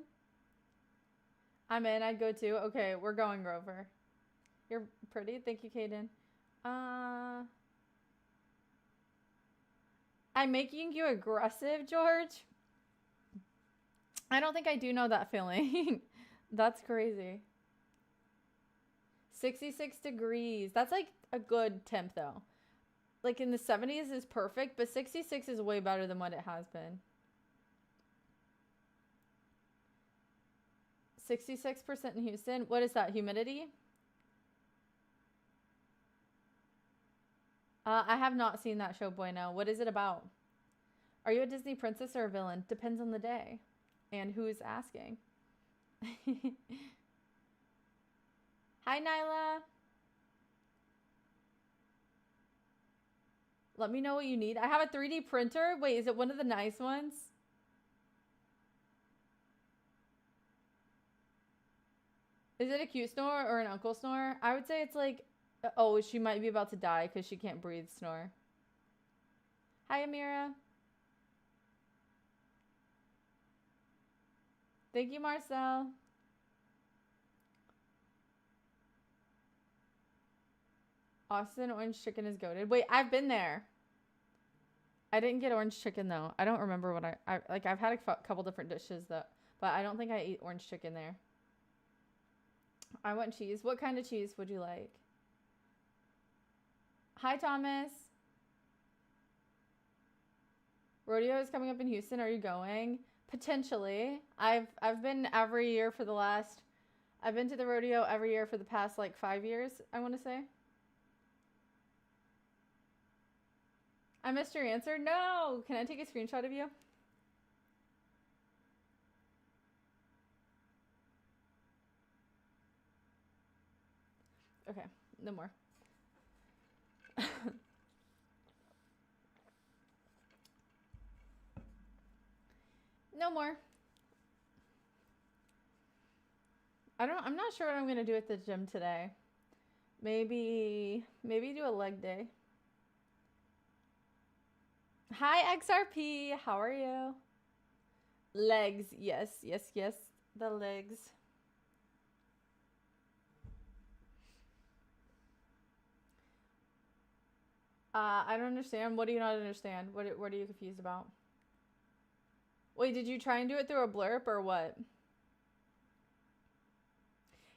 I'm in. I'd go too. Okay, we're going, Grover. You're pretty. Thank you, Kaden. I'm making you aggressive, George. I don't think I do know that feeling. That's crazy. 66 degrees. That's like a good temp, though. Like in the 70s is perfect, but 66 is way better than what it has been. 66% in Houston. What is that? Humidity? I have not seen that show, Bueno. What is it about? Are you a Disney princess or a villain? Depends on the day. And who's asking. Hi, Nyla. Let me know what you need. I have a 3D printer. Wait, is it one of the nice ones? Is it a cute snore or an uncle snore? I would say it's like, oh, she might be about to die because she can't breathe snore. Hi, Amira. Thank you, Marcel. Austin orange chicken is goated. Wait, I've been there. I didn't get orange chicken though. I don't remember what I like. I've had a couple different dishes though, but I don't think I ate orange chicken there. I want cheese. What kind of cheese would you like? Hi, Thomas. Rodeo is coming up in Houston. Are you going? Potentially. I've been every year for the last. I've been to the rodeo every year for the past like 5 years, I want to say. I missed your answer. No. Can I take a screenshot of you? Okay. No more. No more. I'm not sure what I'm gonna do at the gym today. Maybe do a leg day. Hi XRP, how are you? Legs, yes. The legs. I don't understand. What do you not understand? What are you confused about? Wait, did you try and do it through a blurb or what?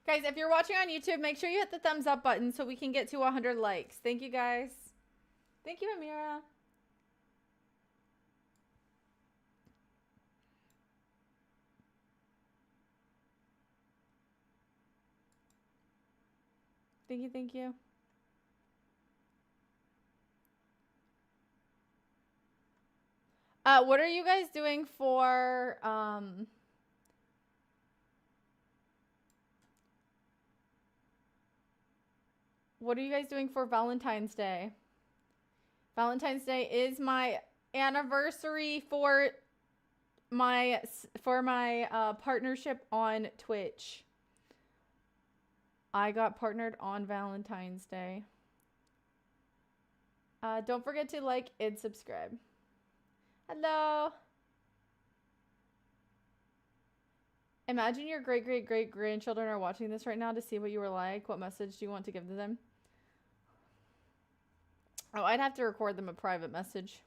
Guys, if you're watching on YouTube, make sure you hit the thumbs up button so we can get to 100 likes. Thank you, guys. Thank you, Amira. Thank you. What are you guys doing for, what are you guys doing for Valentine's Day? Valentine's Day is my anniversary for my partnership on Twitch. I got partnered on Valentine's Day. Don't forget to like and subscribe. Hello. Imagine your great-great-great-grandchildren are watching this right now to see what you were like. What message do you want to give to them? Oh, I'd have to record them a private message.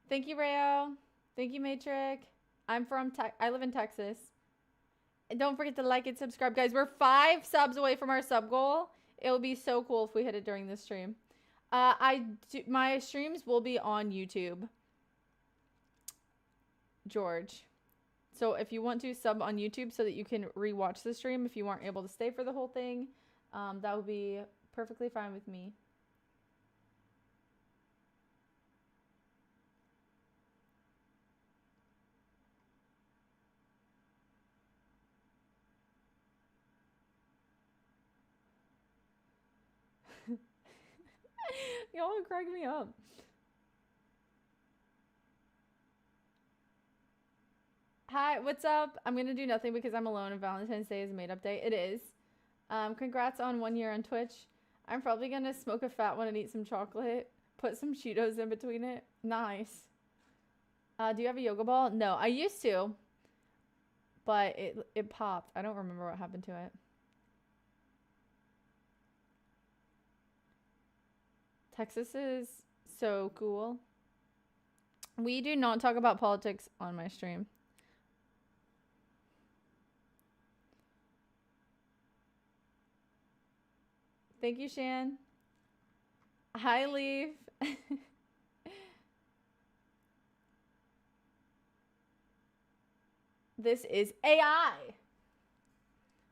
Thank you, Rayo. Thank you, Matrix. I live in Texas. And don't forget to like and subscribe, guys. We're 5 subs away from our sub goal. It would be so cool if we hit it during this stream. My streams will be on YouTube, George. So if you want to sub on YouTube so that you can rewatch the stream if you weren't able to stay for the whole thing, that would be perfectly fine with me. Y'all are cracking me up. Hi, what's up? I'm gonna do nothing because I'm alone and Valentine's Day is a made-up day. It is. Congrats on 1 year on Twitch. I'm probably gonna smoke a fat one and eat some chocolate. Put some Cheetos in between it. Nice. Do you have a yoga ball? No, I used to. But it popped. I don't remember what happened to it. Texas is so cool. We do not talk about politics on my stream. Thank you, Shan. Hi, Leaf. This is AI.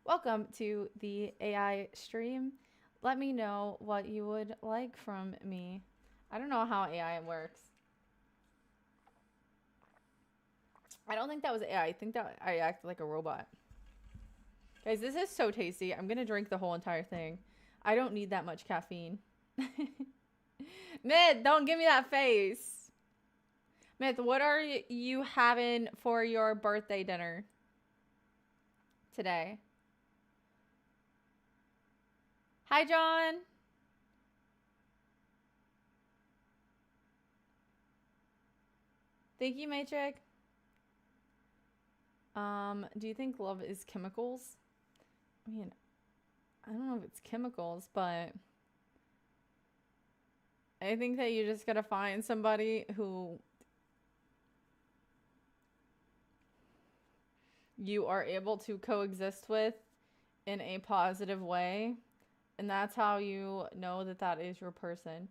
Welcome to the AI stream. Let me know what you would like from me. I don't know how AI works. I don't think that was AI. I think that I acted like a robot. Guys, this is so tasty. I'm going to drink the whole entire thing. I don't need that much caffeine. Myth, don't give me that face. Myth, what are you having for your birthday dinner today? Hi, John. Thank you, Matrix. Do you think love is chemicals? I mean, I don't know if it's chemicals, but I think that you just gotta find somebody who you are able to coexist with in a positive way. And that's how you know that that is your person.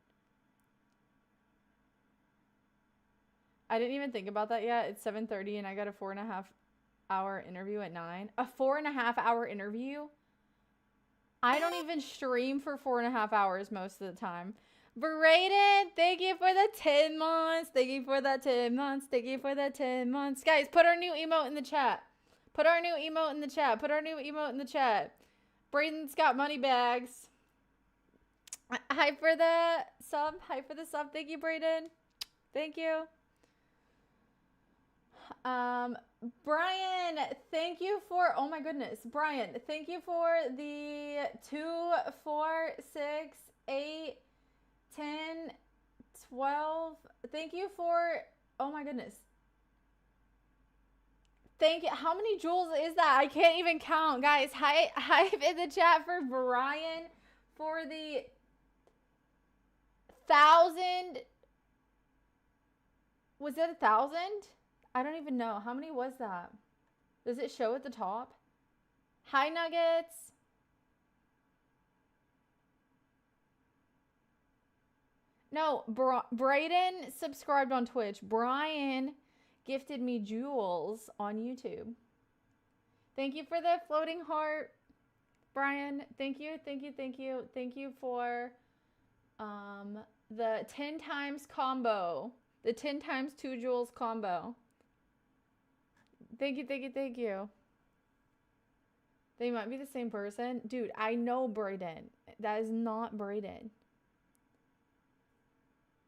I didn't even think about that yet. It's 7:30 and I got a 4.5 hour interview at 9. A 4.5 hour interview? I don't even stream for 4.5 hours most of the time. Braden, thank you for the 10 months. Thank you for the 10 months. Thank you for the 10 months. Guys, put our new emote in the chat. Put our new emote in the chat. Put our new emote in the chat. Braden's got money bags. Hi for the sub. Hi for the sub. Thank you, Braden. Thank you. Brian, thank you for, oh my goodness. Brian, thank you for the 2, 4, 6, 8, 10, 12. Thank you for, oh my goodness. Thank you. How many jewels is that? I can't even count. Guys, hype in the chat for Brian for the 1,000. Was it 1,000? I don't even know. How many was that? Does it show at the top? Hi, Nuggets. No, Brayden subscribed on Twitch. Brian gifted me jewels on YouTube. Thank you for the floating heart, Brian. Thank you, thank you, thank you. Thank you for the 10 times combo. The 10 times 2 jewels combo. Thank you, thank you, thank you. They might be the same person. Dude, I know Brayden. That is not Brayden.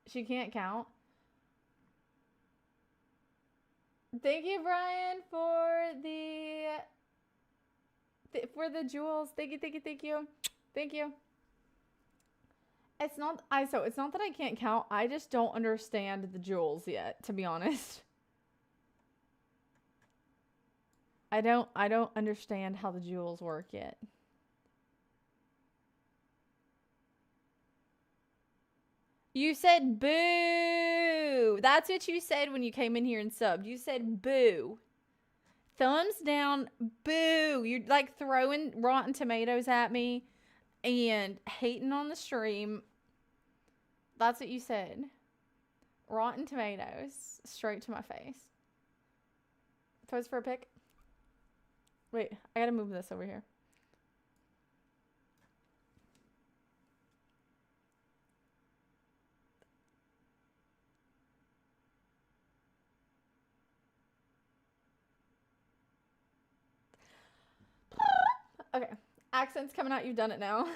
She can't count. Thank you, Brian, for the jewels. Thank you, thank you, thank you. Thank you. It's not that I can't count. I just don't understand the jewels yet, to be honest. I don't understand how the jewels work yet. You said boo. That's what you said when you came in here and subbed. You said boo. Thumbs down, boo. You're like throwing Rotten Tomatoes at me and hating on the stream. That's what you said. Rotten Tomatoes straight to my face. Pose for a pic. Wait, I gotta move this over here. Okay, accent's coming out. You've done it now.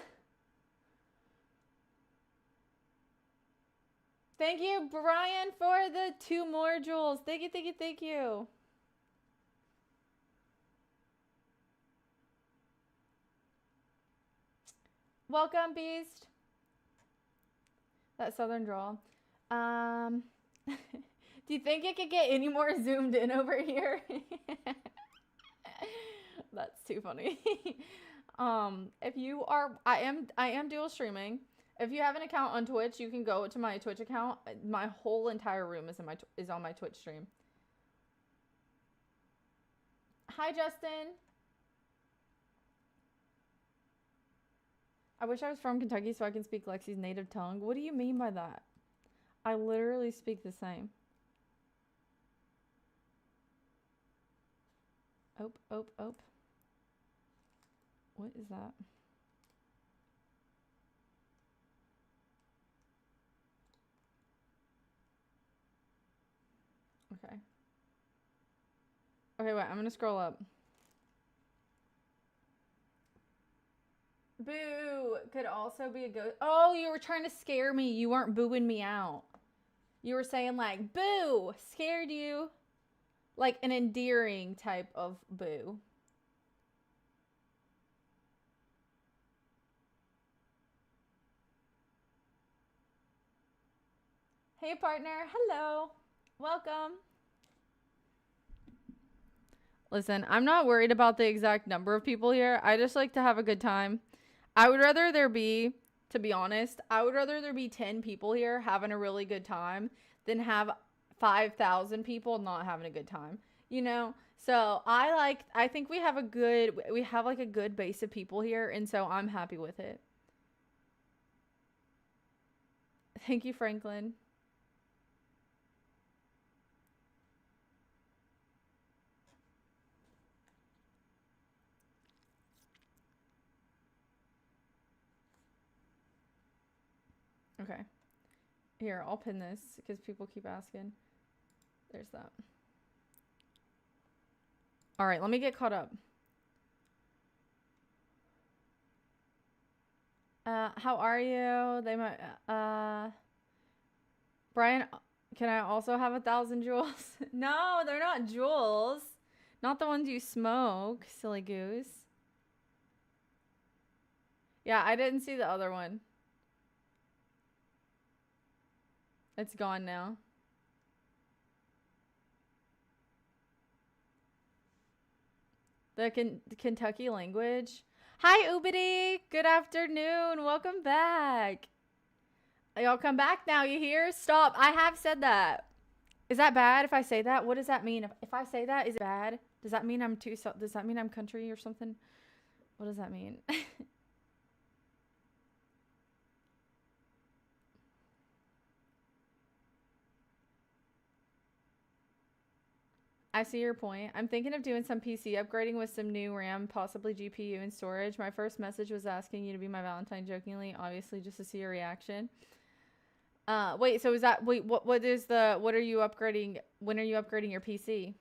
Thank you, Brian, for the 2 more jewels. Thank you, thank you, thank you. Welcome, Beast. That southern drawl. Do you think it could get any more zoomed in over here? That's too funny. If you are, I am dual streaming. If you have an account on Twitch, you can go to my Twitch account. My whole entire room is on my Twitch stream. Hi, Justin. I wish I was from Kentucky so I can speak Lexi's native tongue. What do you mean by that? I literally speak the same. Ope. What is that? Okay. Okay, wait, I'm gonna scroll up. Boo could also be a ghost. Oh, you were trying to scare me. You weren't booing me out. You were saying like, boo, scared you. Like an endearing type of boo. Hey, partner. Hello. Welcome. Listen, I'm not worried about the exact number of people here. I just like to have a good time. I would rather there be, to be honest, I would rather there be 10 people here having a really good time than have 5,000 people not having a good time. You know? So I think we have like a good base of people here, and so I'm happy with it. Thank you, Franklin. Okay. Here, I'll pin this because people keep asking. There's that. All right, let me get caught up. How are you? They might. Brian, can I also have 1,000 jewels? No, they're not jewels. Not the ones you smoke, silly goose. Yeah, I didn't see the other one. It's gone now. The Kentucky language. Hi, Ubity. Good afternoon. Welcome back. Y'all come back now. You hear? Stop. I have said that. Is that bad if I say that? What does that mean? If I say that, is it bad? Does that mean I'm too... Does that mean I'm country or something? What does that mean? I see your point. I'm thinking of doing some PC upgrading with some new RAM, possibly GPU and storage. My first message was asking you to be my Valentine jokingly, obviously just to see your reaction. Wait, so is that, wait, what are you upgrading, when are you upgrading your PC?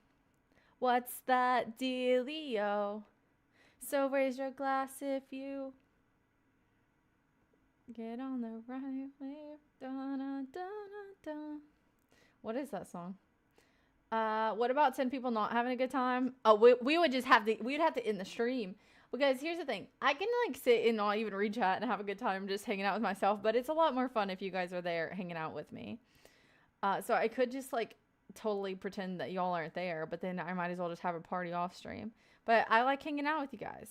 What's that dealio? So raise your glass if you get on the right wave. Dun, dun, dun, dun. What is that song? What about 10 people not having a good time? Oh, we would just have we'd have to end the stream. Because here's the thing. I can like sit and not even read chat and have a good time just hanging out with myself. But it's a lot more fun if you guys are there hanging out with me. So I could just like totally pretend that y'all aren't there. But then I might as well just have a party off stream. But I like hanging out with you guys.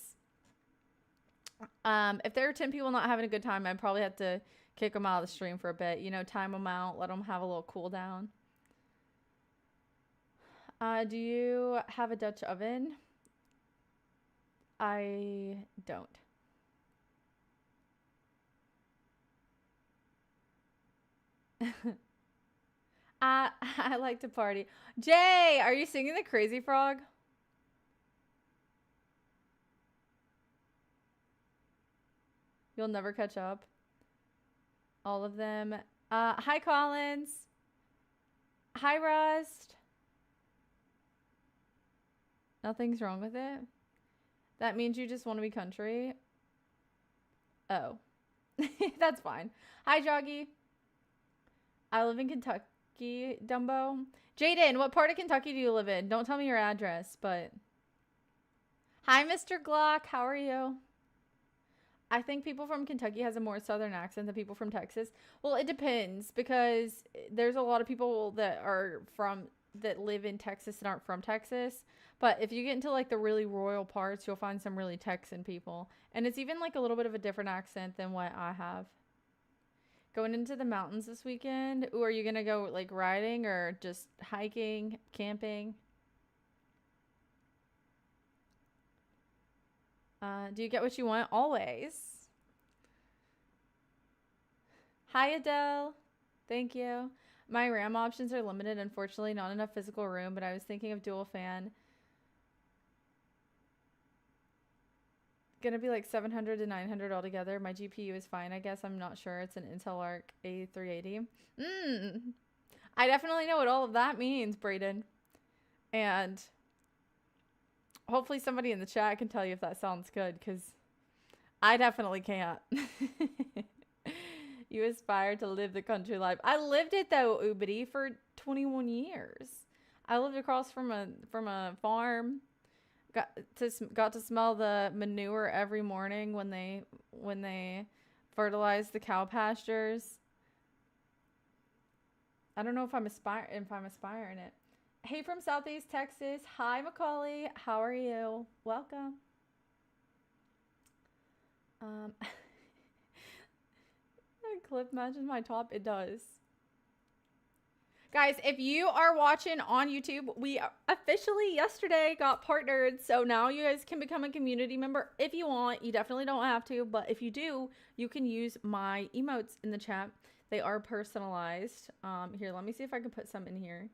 If there are 10 people not having a good time, I'd probably have to kick them out of the stream for a bit. You know, time them out. Let them have a little cool down. Do you have a Dutch oven? I don't. I like to party. Jay, are you singing the Crazy Frog? You'll never catch up. All of them. Hi, Collins. Hi, Rust. Nothing's wrong with it. That means you just want to be country. Oh. That's fine. Hi, Joggy. I live in Kentucky, Dumbo. Jaden, what part of Kentucky do you live in? Don't tell me your address, but... Hi, Mr. Glock. How are you? I think people from Kentucky has a more southern accent than people from Texas. Well, it depends, because there's a lot of people that live in Texas that aren't from Texas. But if you get into like the really royal parts, you'll find some really Texan people. And it's even like a little bit of a different accent than what I have. Going into the mountains this weekend. Ooh, are you going to go like riding or just hiking, camping? Do you get what you want? Always. Hi, Adele. Thank you. My RAM options are limited. Unfortunately, not enough physical room, but I was thinking of dual fan. Gonna be like 700 to 900 altogether. My GPU is fine, I guess. I'm not sure. It's an Intel Arc A380. I definitely know what all of that means, Brayden. And hopefully somebody in the chat can tell you if that sounds good, because I definitely can't. You aspire to live the country life. I lived it though, Ubity, for 21 years. I lived across from a farm. Got to smell the manure every morning when they fertilized the cow pastures. I don't know if I'm aspiring it. Hey from Southeast Texas. Hi, Macaulay. How are you? Welcome. Um, clip matches my top. It does. Guys, if you are watching on YouTube, we officially yesterday got partnered. So now you guys can become a community member if you want. You definitely don't have to, but if you do, you can use my emotes in the chat. They are personalized. Here, let me see if I can put some in here.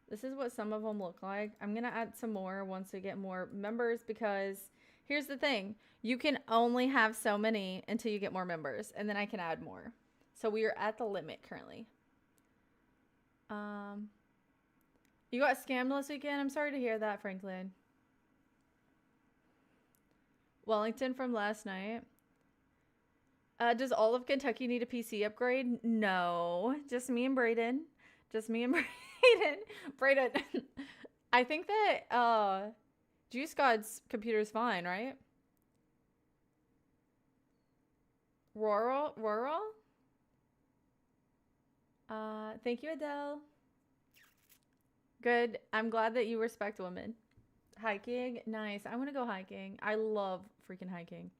This is what some of them look like. I'm going to add some more once we get more members because here's the thing. You can only have so many until you get more members, and then I can add more. So we are at the limit currently. You got scammed last weekend? I'm sorry to hear that, Franklin. Wellington from last night. Does all of Kentucky need a PC upgrade? No. Just me and Brayden. Just me and Brayden. Brayden. I think that Juice God's computer is fine, right? Rural? Thank you, Adele. Good. I'm glad that you respect women. Hiking? Nice. I want to go hiking. I love freaking hiking.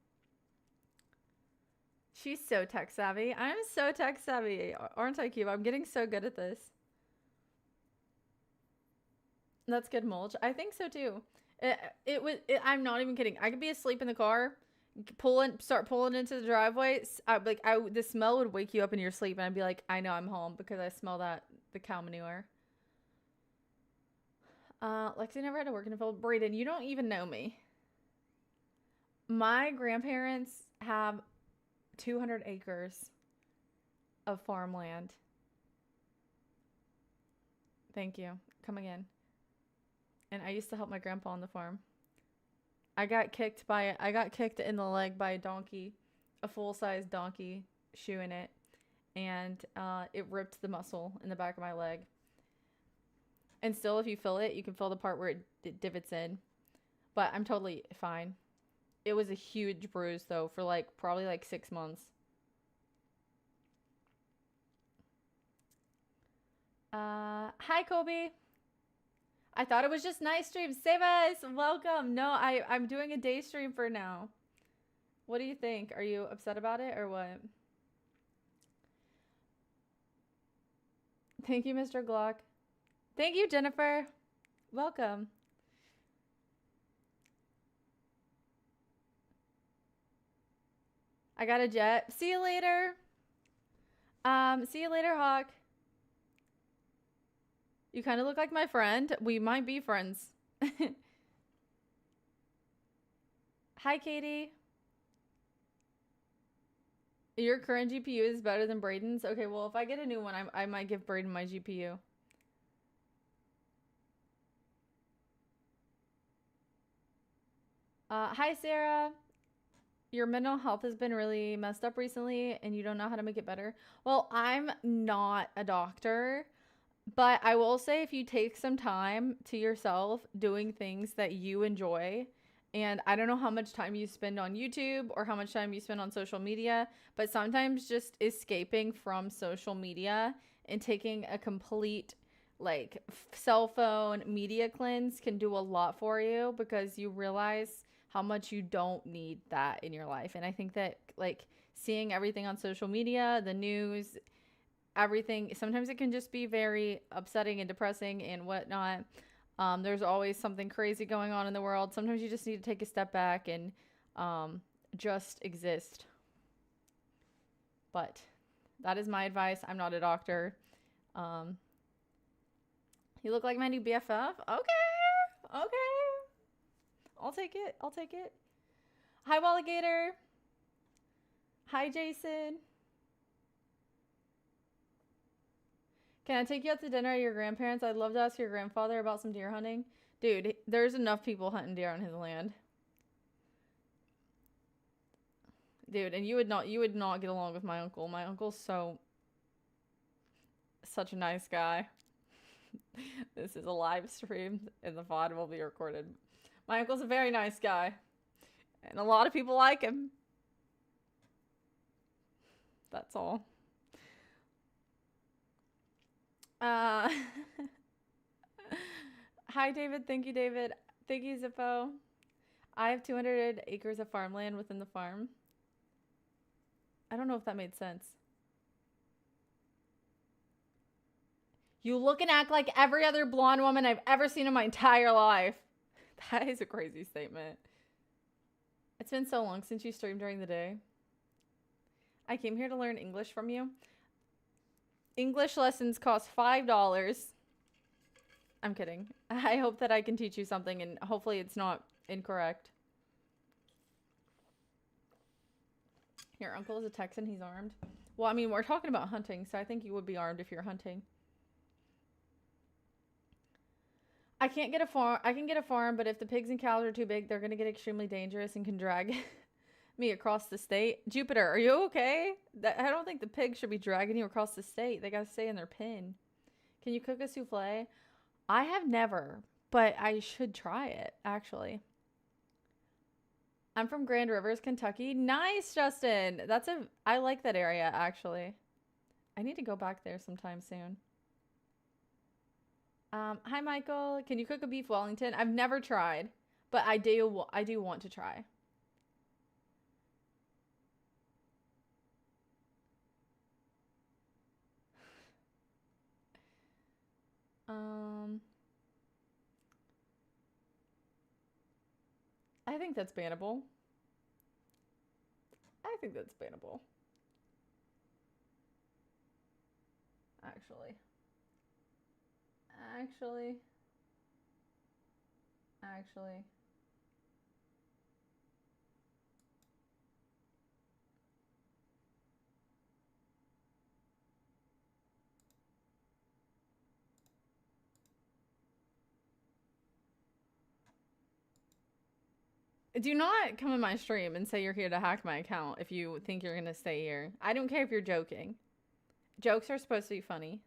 She's so tech savvy. I'm so tech savvy. Aren't I, Cube? I'm getting so good at this. That's good mulch. I think so too. I'm not even kidding. I could be asleep in the car, start pulling into the driveway. The smell would wake you up in your sleep, and I'd be like, I know I'm home because I smell the cow manure. Lexi never had to work in a field. Brayden, you don't even know me. My grandparents have 200 acres of farmland. Thank you. Come again. And I used to help my grandpa on the farm. I got kicked in the leg by a donkey, a full-size donkey shoeing it, and it ripped the muscle in the back of my leg. And still, if you feel it, you can feel the part where it divots in. But I'm totally fine. It was a huge bruise, though, for probably 6 months. Hi, Kobe. I thought it was just night stream. Save us. Welcome. No, I'm doing a day stream for now. What do you think? Are you upset about it or what? Thank you, Mr. Glock. Thank you, Jennifer. Welcome. I got a jet. See you later. See you later, Hawk. You kind of look like my friend. We might be friends. Hi, Katie. Your current GPU is better than Brayden's? Okay, well, if I get a new one, I might give Brayden my GPU. Hi, Sarah. Your mental health has been really messed up recently and you don't know how to make it better. Well, I'm not a doctor, but I will say if you take some time to yourself doing things that you enjoy, and I don't know how much time you spend on YouTube or how much time you spend on social media, but sometimes just escaping from social media and taking a complete cell phone media cleanse can do a lot for you because you realize how much you don't need that in your life. And I think that seeing everything on social media, the news, everything, sometimes it can just be very upsetting and depressing and whatnot. There's always something crazy going on in the world. Sometimes you just need to take a step back and just exist. But that is my advice. I'm not a doctor. You look like my new BFF. Okay. I'll take it. Hi, Walligator. Hi, Jason. Can I take you out to dinner at your grandparents'? I'd love to ask your grandfather about some deer hunting. Dude, there's enough people hunting deer on his land. Dude, and you would not get along with my uncle. My uncle's such a nice guy. This is a live stream and the VOD will be recorded. My uncle's a very nice guy. And a lot of people like him. That's all. Hi, David. Thank you, David. Thank you, Zippo. I have 200 acres of farmland within the farm. I don't know if that made sense. You look and act like every other blonde woman I've ever seen in my entire life. That is a crazy statement. It's been so long since you streamed during the day. I came here to learn English from you. English lessons cost $5. I'm kidding. I hope that I can teach you something and hopefully it's not incorrect. Your uncle is a Texan. He's armed. Well, I mean, we're talking about hunting, so I think you would be armed if you're hunting. I can't get a farm. I can get a farm, but if the pigs and cows are too big, they're going to get extremely dangerous and can drag me across the state. Jupiter, are you okay? I don't think the pigs should be dragging you across the state. They got to stay in their pen. Can you cook a souffle? I have never, but I should try it, actually. I'm from Grand Rivers, Kentucky. Nice, Justin. I like that area, actually. I need to go back there sometime soon. Hi, Michael. Can you cook a beef Wellington? I've never tried, but I do want to try. I think that's bannable. I think that's bannable. Actually. Do not come in my stream and say you're here to hack my account if you think you're going to stay here. I don't care if you're joking. Jokes are supposed to be funny.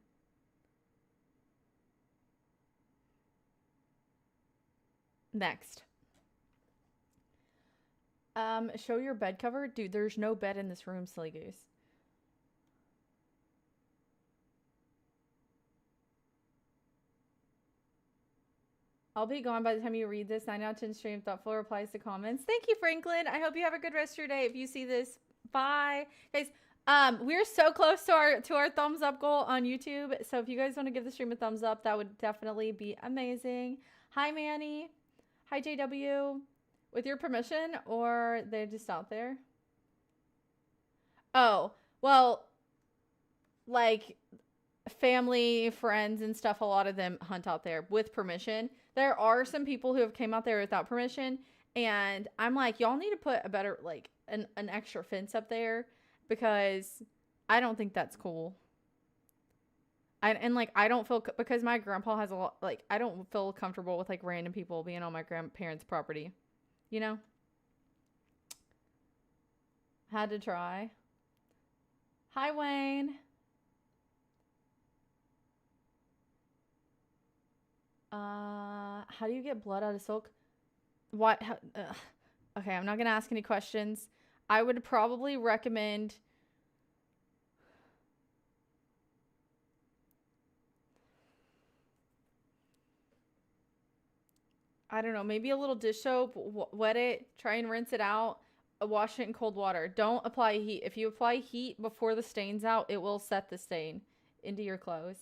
Next. Show your bed cover? Dude, there's no bed in this room, silly goose. I'll be gone by the time you read this. 9 out of 10 stream. Thoughtful replies to comments. Thank you, Franklin. I hope you have a good rest of your day. If you see this, bye. Guys, we're so close to our thumbs up goal on YouTube. So if you guys want to give the stream a thumbs up, that would definitely be amazing. Hi, Manny. Hi, JW. With your permission, or they're just out there? Oh, well, like family, friends, and stuff, a lot of them hunt out there with permission. There are some people who have came out there without permission, and I'm like, y'all need to put a better, like, an extra fence up there, because I don't think that's cool. I don't feel, because my grandpa has a lot, like, I don't feel comfortable with, like, random people being on my grandparents' property, you know? Had to try. Hi, Wayne. How do you get blood out of silk? What? Okay, I'm not gonna ask any questions. I would probably recommend. I don't know, maybe a little dish soap, wet it, try and rinse it out, wash it in cold water. Don't apply heat. If you apply heat before the stain's out, it will set the stain into your clothes.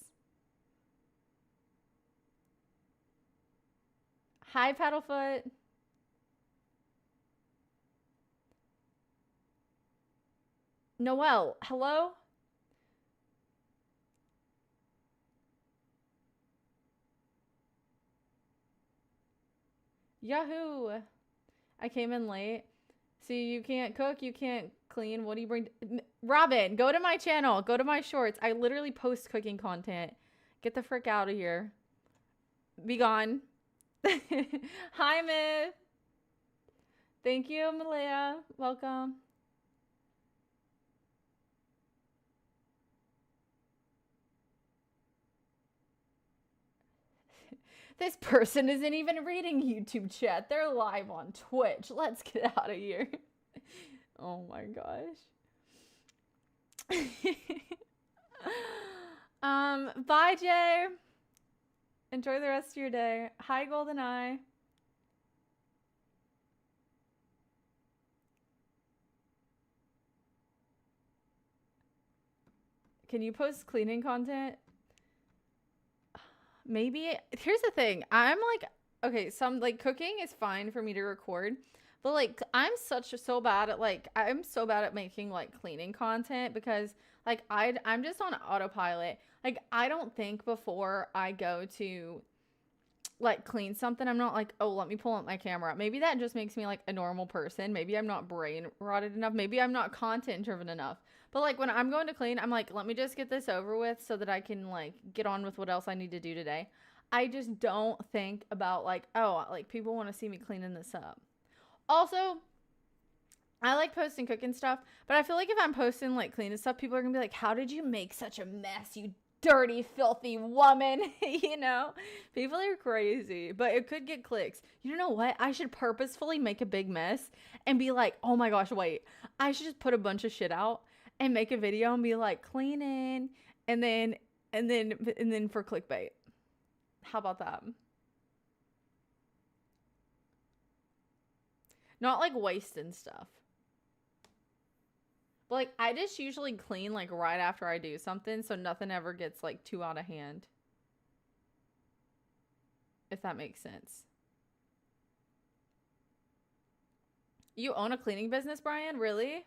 Hi, Paddlefoot. Noelle, hello? Yahoo! I came in late. See, you can't cook, you can't clean. What do you bring? Robin, go to my channel. Go to my shorts. I literally post cooking content. Get the frick out of here. Be gone. Hi, Myth. Thank you, Malaya. Welcome. This person isn't even reading YouTube chat. They're live on Twitch. Let's get out of here. Oh my gosh. Bye, Jay. Enjoy the rest of your day. Hi, Golden Eye. Can you post cleaning content? Maybe. Here's the thing. I'm like, okay, some like cooking is fine for me to record, but like I'm so bad at making like cleaning content because like I'm just on autopilot. Like I don't think before I go to like clean something. I'm not like, oh, let me pull up my camera. Maybe that just makes me like a normal person. Maybe I'm not brain rotted enough. Maybe I'm not content driven enough. But like when I'm going to clean, I'm like, let me just get this over with so that I can like get on with what else I need to do today. I just don't think about like, oh, like people want to see me cleaning this up. Also, I like posting cooking stuff, but I feel like if I'm posting like cleaning stuff, people are gonna be like, how did you make such a mess, you dirty, filthy woman? You know? People are crazy, but it could get clicks. You know what? I should purposefully make a big mess and be like, oh my gosh, wait. I should just put a bunch of shit out and make a video and be like, cleaning, and then for clickbait. How about that? Not like wasting stuff. But like I just usually clean like right after I do something so nothing ever gets like too out of hand. If that makes sense. You own a cleaning business, Brian? Really?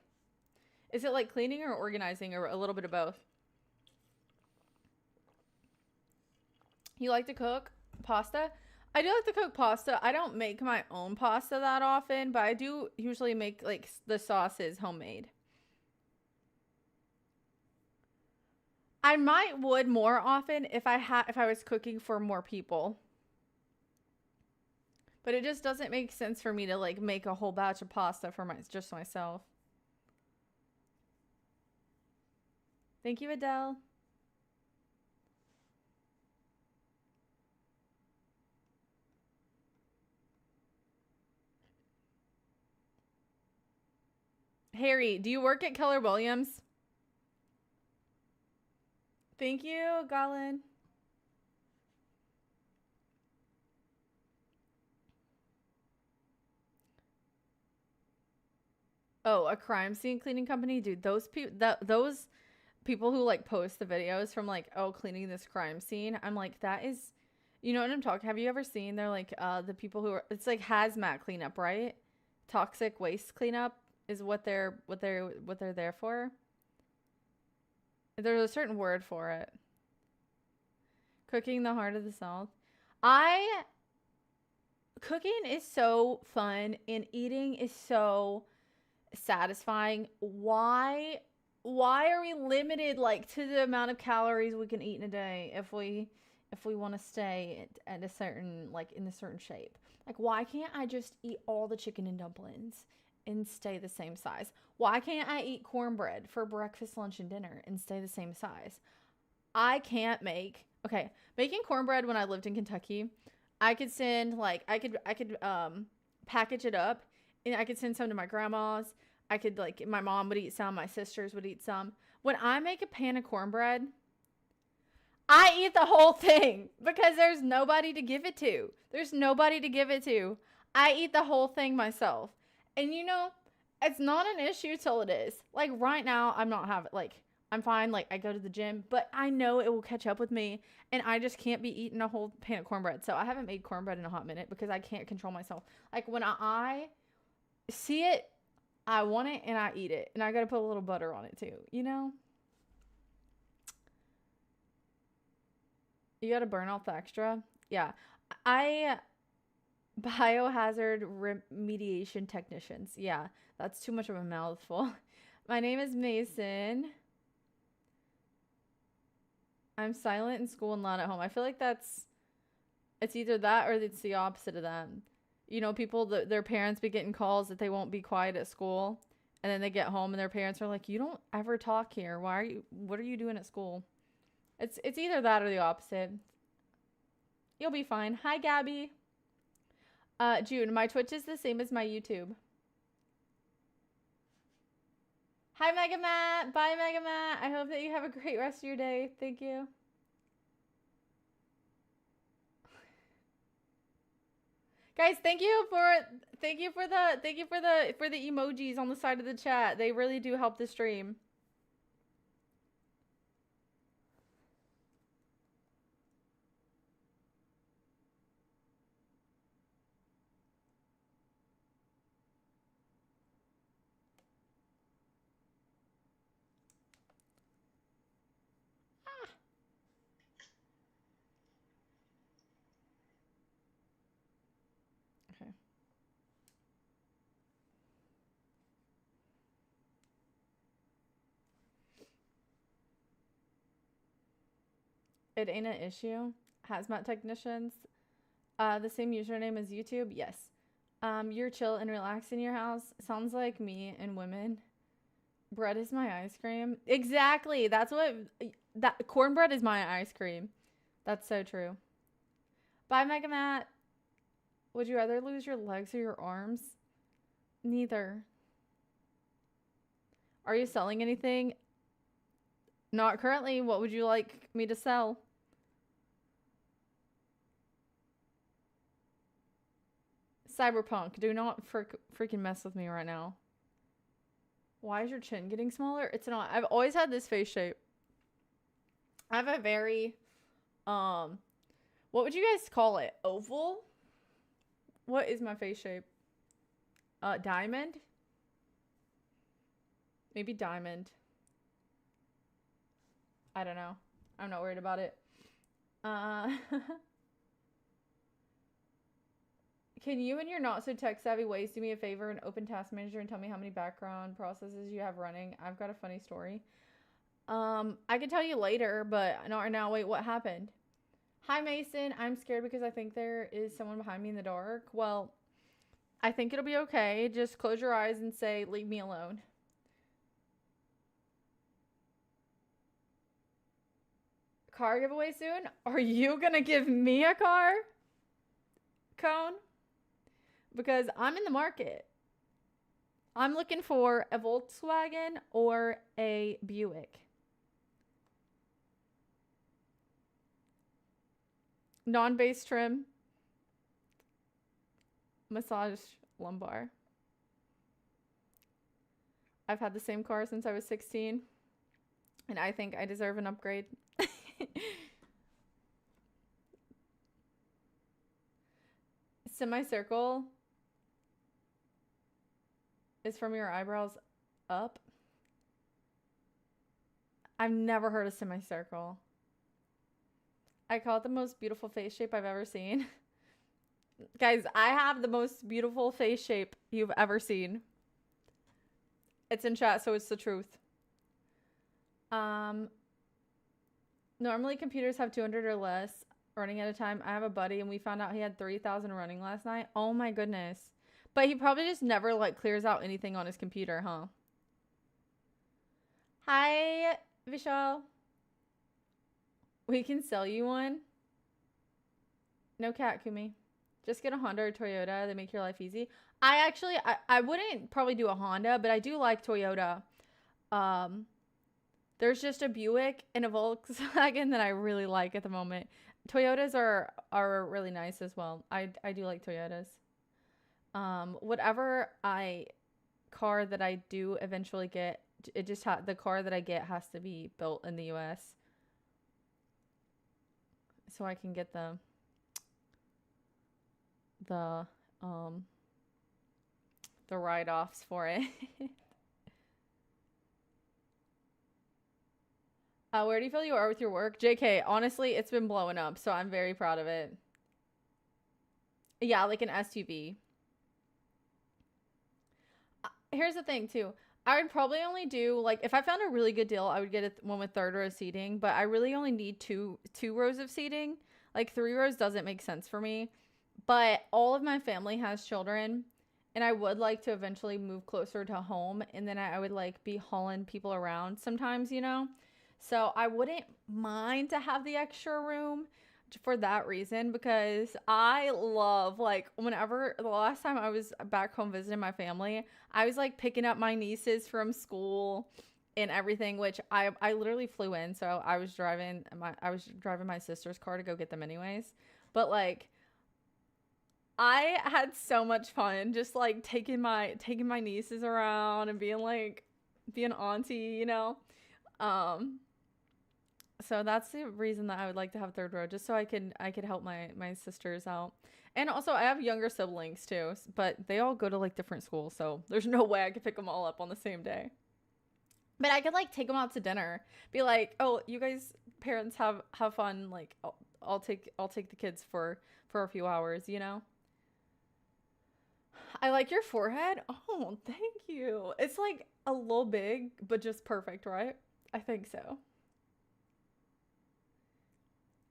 Is it like cleaning or organizing or a little bit of both? You like to cook pasta? I do like to cook pasta. I don't make my own pasta that often, but I do usually make like the sauces homemade. I would more often if I was cooking for more people. But it just doesn't make sense for me to like make a whole batch of pasta for just myself. Thank you, Adele. Harry, do you work at Keller Williams? Thank you, Galen. Oh, a crime scene cleaning company, dude. Those people who like post the videos from like, oh, cleaning this crime scene. I'm like, that is, you know what I'm talking. Have you ever seen? They're like, the people who are. It's like hazmat cleanup, right? Toxic waste cleanup is what they're there for. There's a certain word for it. Cooking the heart of the South. I cooking is so fun and eating is so satisfying. Why are we limited like to the amount of calories we can eat in a day if we want to stay at a certain like in a certain shape? Like why can't I just eat all the chicken and dumplings and stay the same size? Why can't I eat cornbread for breakfast, lunch, and dinner and stay the same size? I can't make okay, making cornbread when I lived in Kentucky, I could send like I could package it up and I could send some to my grandma's. I could like my mom would eat some, my sisters would eat some. When I make a pan of cornbread, I eat the whole thing because there's nobody to give it to. There's nobody to give it to. I eat the whole thing myself. And you know, it's not an issue till it is. Like right now, I'm not having like I'm fine. Like I go to the gym, but I know it will catch up with me, and I just can't be eating a whole pan of cornbread. So I haven't made cornbread in a hot minute because I can't control myself. Like when I see it, I want it and I eat it, and I gotta put a little butter on it too. You know, you gotta burn off the extra. Yeah, I biohazard remediation technicians. Yeah, that's too much of a mouthful. My name is Mason. I'm silent in school and loud at home. I feel like it's either that or it's the opposite of that. You know, people that their parents be getting calls that they won't be quiet at school, and then they get home and their parents are like, "You don't ever talk here. What are you doing at school?" It's either that or the opposite. You'll be fine. Hi, Gabby. June, my Twitch is the same as my YouTube. Hi, Mega Matt. Bye, Mega Matt. I hope that you have a great rest of your day. Thank you. Guys, thank you for the emojis on the side of the chat. They really do help the stream. Okay. It ain't an issue. Hazmat technicians. The same username as YouTube. Yes. You're chill and relaxed in your house. Sounds like me and women. Bread is my ice cream. Exactly. That's what that cornbread is my ice cream. That's so true. Bye, Mega Matt. Would you rather lose your legs or your arms? Neither. Are you selling anything? Not currently. What would you like me to sell? Cyberpunk. Do not freaking mess with me right now. Why is your chin getting smaller? It's not. I've always had this face shape. I have a very, what would you guys call it? Oval? What is my face shape? Diamond? Maybe diamond. I don't know. I'm not worried about it. Can you and your not so tech savvy ways do me a favor and open Task Manager and tell me how many background processes you have running? I've got a funny story. I can tell you later, but not right now. Wait, what happened? Hi, Mason. I'm scared because I think there is someone behind me in the dark. Well, I think it'll be okay. Just close your eyes and say, leave me alone. Car giveaway soon? Are you gonna give me a car? Cone? Because I'm in the market. I'm looking for a Volkswagen or a Buick. Non-base trim. Massage lumbar. I've had the same car since I was 16. And I think I deserve an upgrade. Semicircle is from your eyebrows up. I've never heard of semicircle. I call it the most beautiful face shape I've ever seen. Guys, I have the most beautiful face shape you've ever seen. It's in chat, so it's the truth. Normally computers have 200 or less running at a time. I have a buddy and we found out he had 3,000 running last night. Oh my goodness. But he probably just never like clears out anything on his computer, huh? Hi, Vishal. We can sell you one. No cat, Kumi. Just get a Honda or Toyota. They make your life easy. I wouldn't probably do a Honda, but I do like Toyota. There's just a Buick and a Volkswagen that I really like at the moment. Toyotas are really nice as well. I do like Toyotas. Whatever car that I do eventually get, it just the car that I get has to be built in the US. So I can get the write-offs for it. Where do you feel you are with your work? JK, honestly, it's been blowing up, so I'm very proud of it. Yeah, like an SUV. Here's the thing, too. I would probably only do, like, if I found a really good deal, I would get one with third row seating, but I really only need two rows of seating. Like, 3 rows doesn't make sense for me. But all of my family has children, and I would like to eventually move closer to home, and then I would, like, be hauling people around sometimes, you know? So I wouldn't mind to have the extra room for that reason, because I love, like, whenever the last time I was back home visiting my family, I was like picking up my nieces from school and everything, which I literally flew in, so I was driving my sister's car to go get them anyways. But like I had so much fun just like taking my nieces around and being auntie, you know. Um, so that's the reason that I would like to have third row, just so I could help my sisters out. And also I have younger siblings too, but they all go to like different schools, so there's no way I could pick them all up on the same day. But I could like take them out to dinner, be like, "Oh, you guys parents have fun. Like I'll take the kids for a few hours, you know." I like your forehead. Oh, thank you. It's like a little big, but just perfect, right? I think so.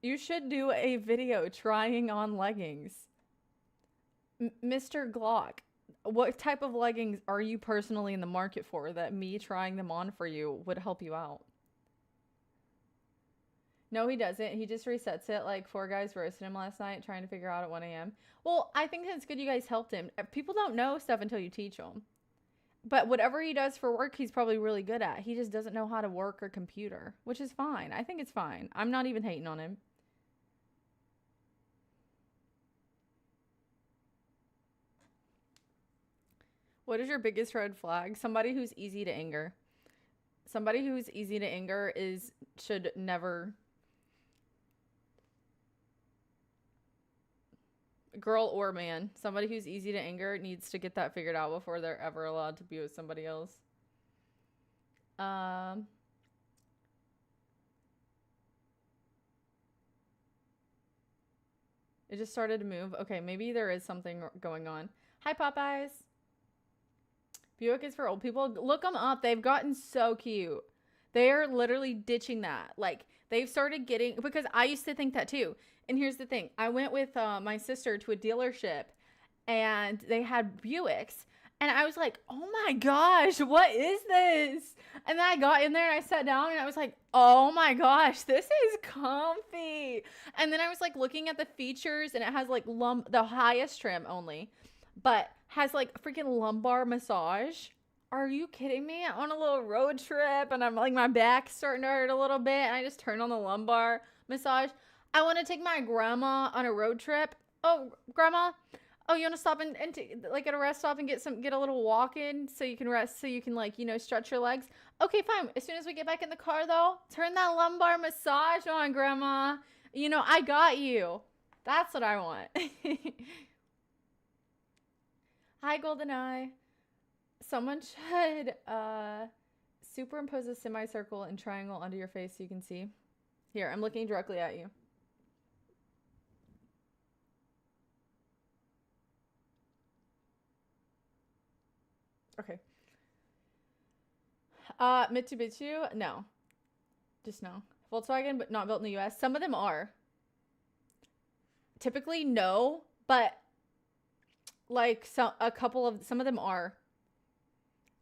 You should do a video trying on leggings. Mr. Glock, what type of leggings are you personally in the market for that me trying them on for you would help you out? No, he doesn't. He just resets it like four guys roasted him last night trying to figure out at 1 a.m. Well, I think it's good you guys helped him. People don't know stuff until you teach them. But whatever he does for work, he's probably really good at. He just doesn't know how to work a computer, which is fine. I think it's fine. I'm not even hating on him. What is your biggest red flag? Somebody who's easy to anger. Somebody who's easy to anger is should never, girl or man, somebody who's easy to anger needs to get that figured out before they're ever allowed to be with somebody else. Um, it just started to move. Okay, maybe there is something going on. Hi, Popeyes. Buick is for old people. Look them up. They've gotten so cute. They are literally ditching that. Like they've started getting, because I used to think that too. And here's the thing: I went with my sister to a dealership, and they had Buicks, and I was like, "Oh my gosh, what is this?" And then I got in there and I sat down and I was like, "Oh my gosh, this is comfy." And then I was like looking at the features, and it has like the highest trim only, but has like freaking lumbar massage. Are you kidding me? I'm on a little road trip and I'm like my back's starting to hurt a little bit, and I just turn on the lumbar massage. I want to take my grandma on a road trip. Oh, grandma. Oh, you want to stop like at a rest stop and get a little walk in so you can rest, so you can like, stretch your legs. Okay, fine. As soon as we get back in the car though, turn that lumbar massage on, grandma. I got you. That's what I want. Hi, GoldenEye. Someone should superimpose a semicircle and triangle onto your face so you can see. Here, I'm looking directly at you. Okay. Mitsubishi? No. Just no. Volkswagen, but not built in the US. Some of them are. Typically, no, but like some of them are.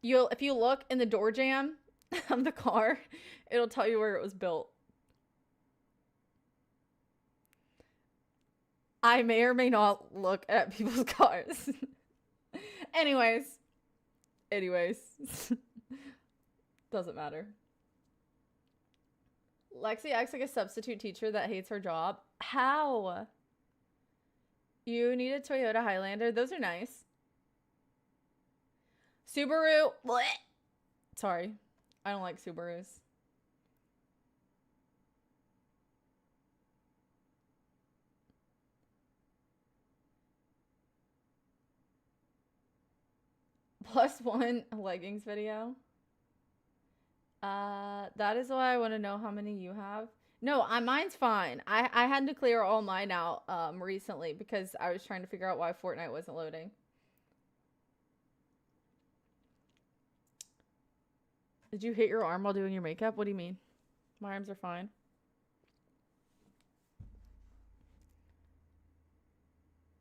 If you look in the door jamb of the car, it'll tell you where it was built. I may or may not look at people's cars. anyways, anyways, doesn't matter. Lexi acts like a substitute teacher that hates her job. How? You need a Toyota Highlander. Those are nice. Subaru. Blech. Sorry. I don't like Subarus. +1 leggings video. That is why I want to know how many you have. No, mine's fine. I had to clear all mine out recently because I was trying to figure out why Fortnite wasn't loading. Did you hit your arm while doing your makeup? What do you mean? My arms are fine.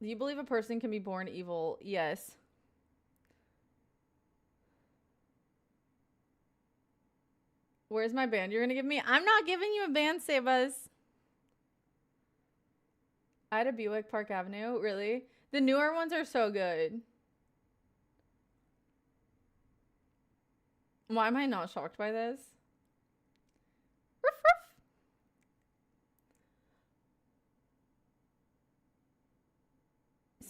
Do you believe a person can be born evil? Yes. Where's my band you're gonna give me? I'm not giving you a band, Sebas. I had a Buick Park Avenue. Really? The newer ones are so good. Why am I not shocked by this? Ruff, ruff.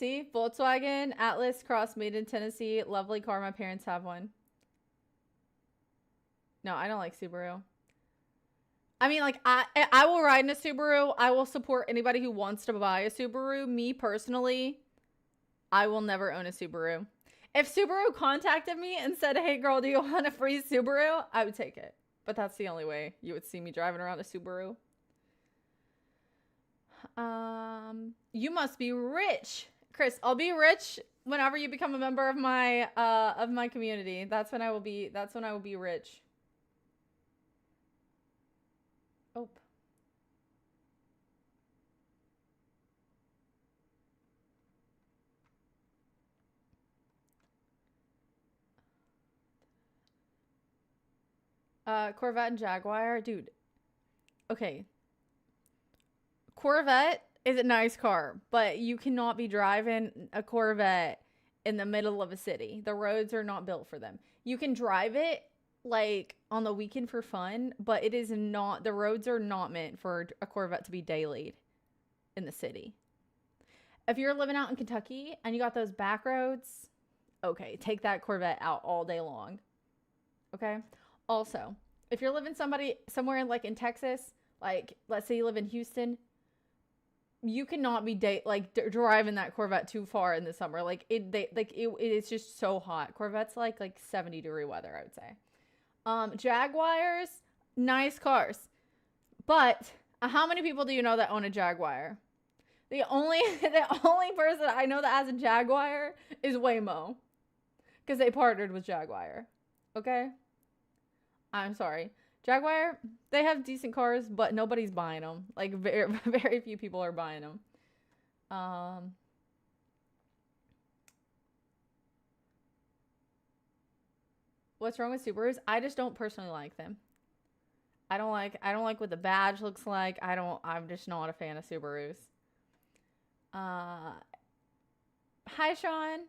See, Volkswagen Atlas Cross made in Tennessee. Lovely car. My parents have one. No, I don't like Subaru. I mean, like, I will ride in a Subaru. I will support anybody who wants to buy a Subaru. Me personally, I will never own a Subaru. If Subaru contacted me and said, hey, girl, do you want a free Subaru? I would take it. But that's the only way you would see me driving around a Subaru. You must be rich. Chris, I'll be rich whenever you become a member of my community. That's when I will be rich. Oh. Corvette and Jaguar, dude. Okay. Corvette is a nice car, but you cannot be driving a Corvette in the middle of a city. The roads are not built for them. You can drive it like on the weekend for fun, but it is not, the roads are not meant for a Corvette to be dailied in the city. If you're living out in Kentucky and you got those back roads, okay, take that Corvette out all day long. Okay? Also, if you're living somewhere in like in Texas, like let's say you live in Houston, you cannot be driving that Corvette too far in the summer. Like it's just so hot. Corvette's like 70-degree weather, I would say. Jaguars, nice cars. But how many people do you know that own a Jaguar? The only person I know that has a Jaguar is Waymo. Because they partnered with Jaguar. Okay? I'm sorry. Jaguar, they have decent cars, but nobody's buying them. Like, very, very few people are buying them. What's wrong with Subarus? I just don't personally like them. I don't like what the badge looks like. I'm just not a fan of Subarus. Hi, Sean.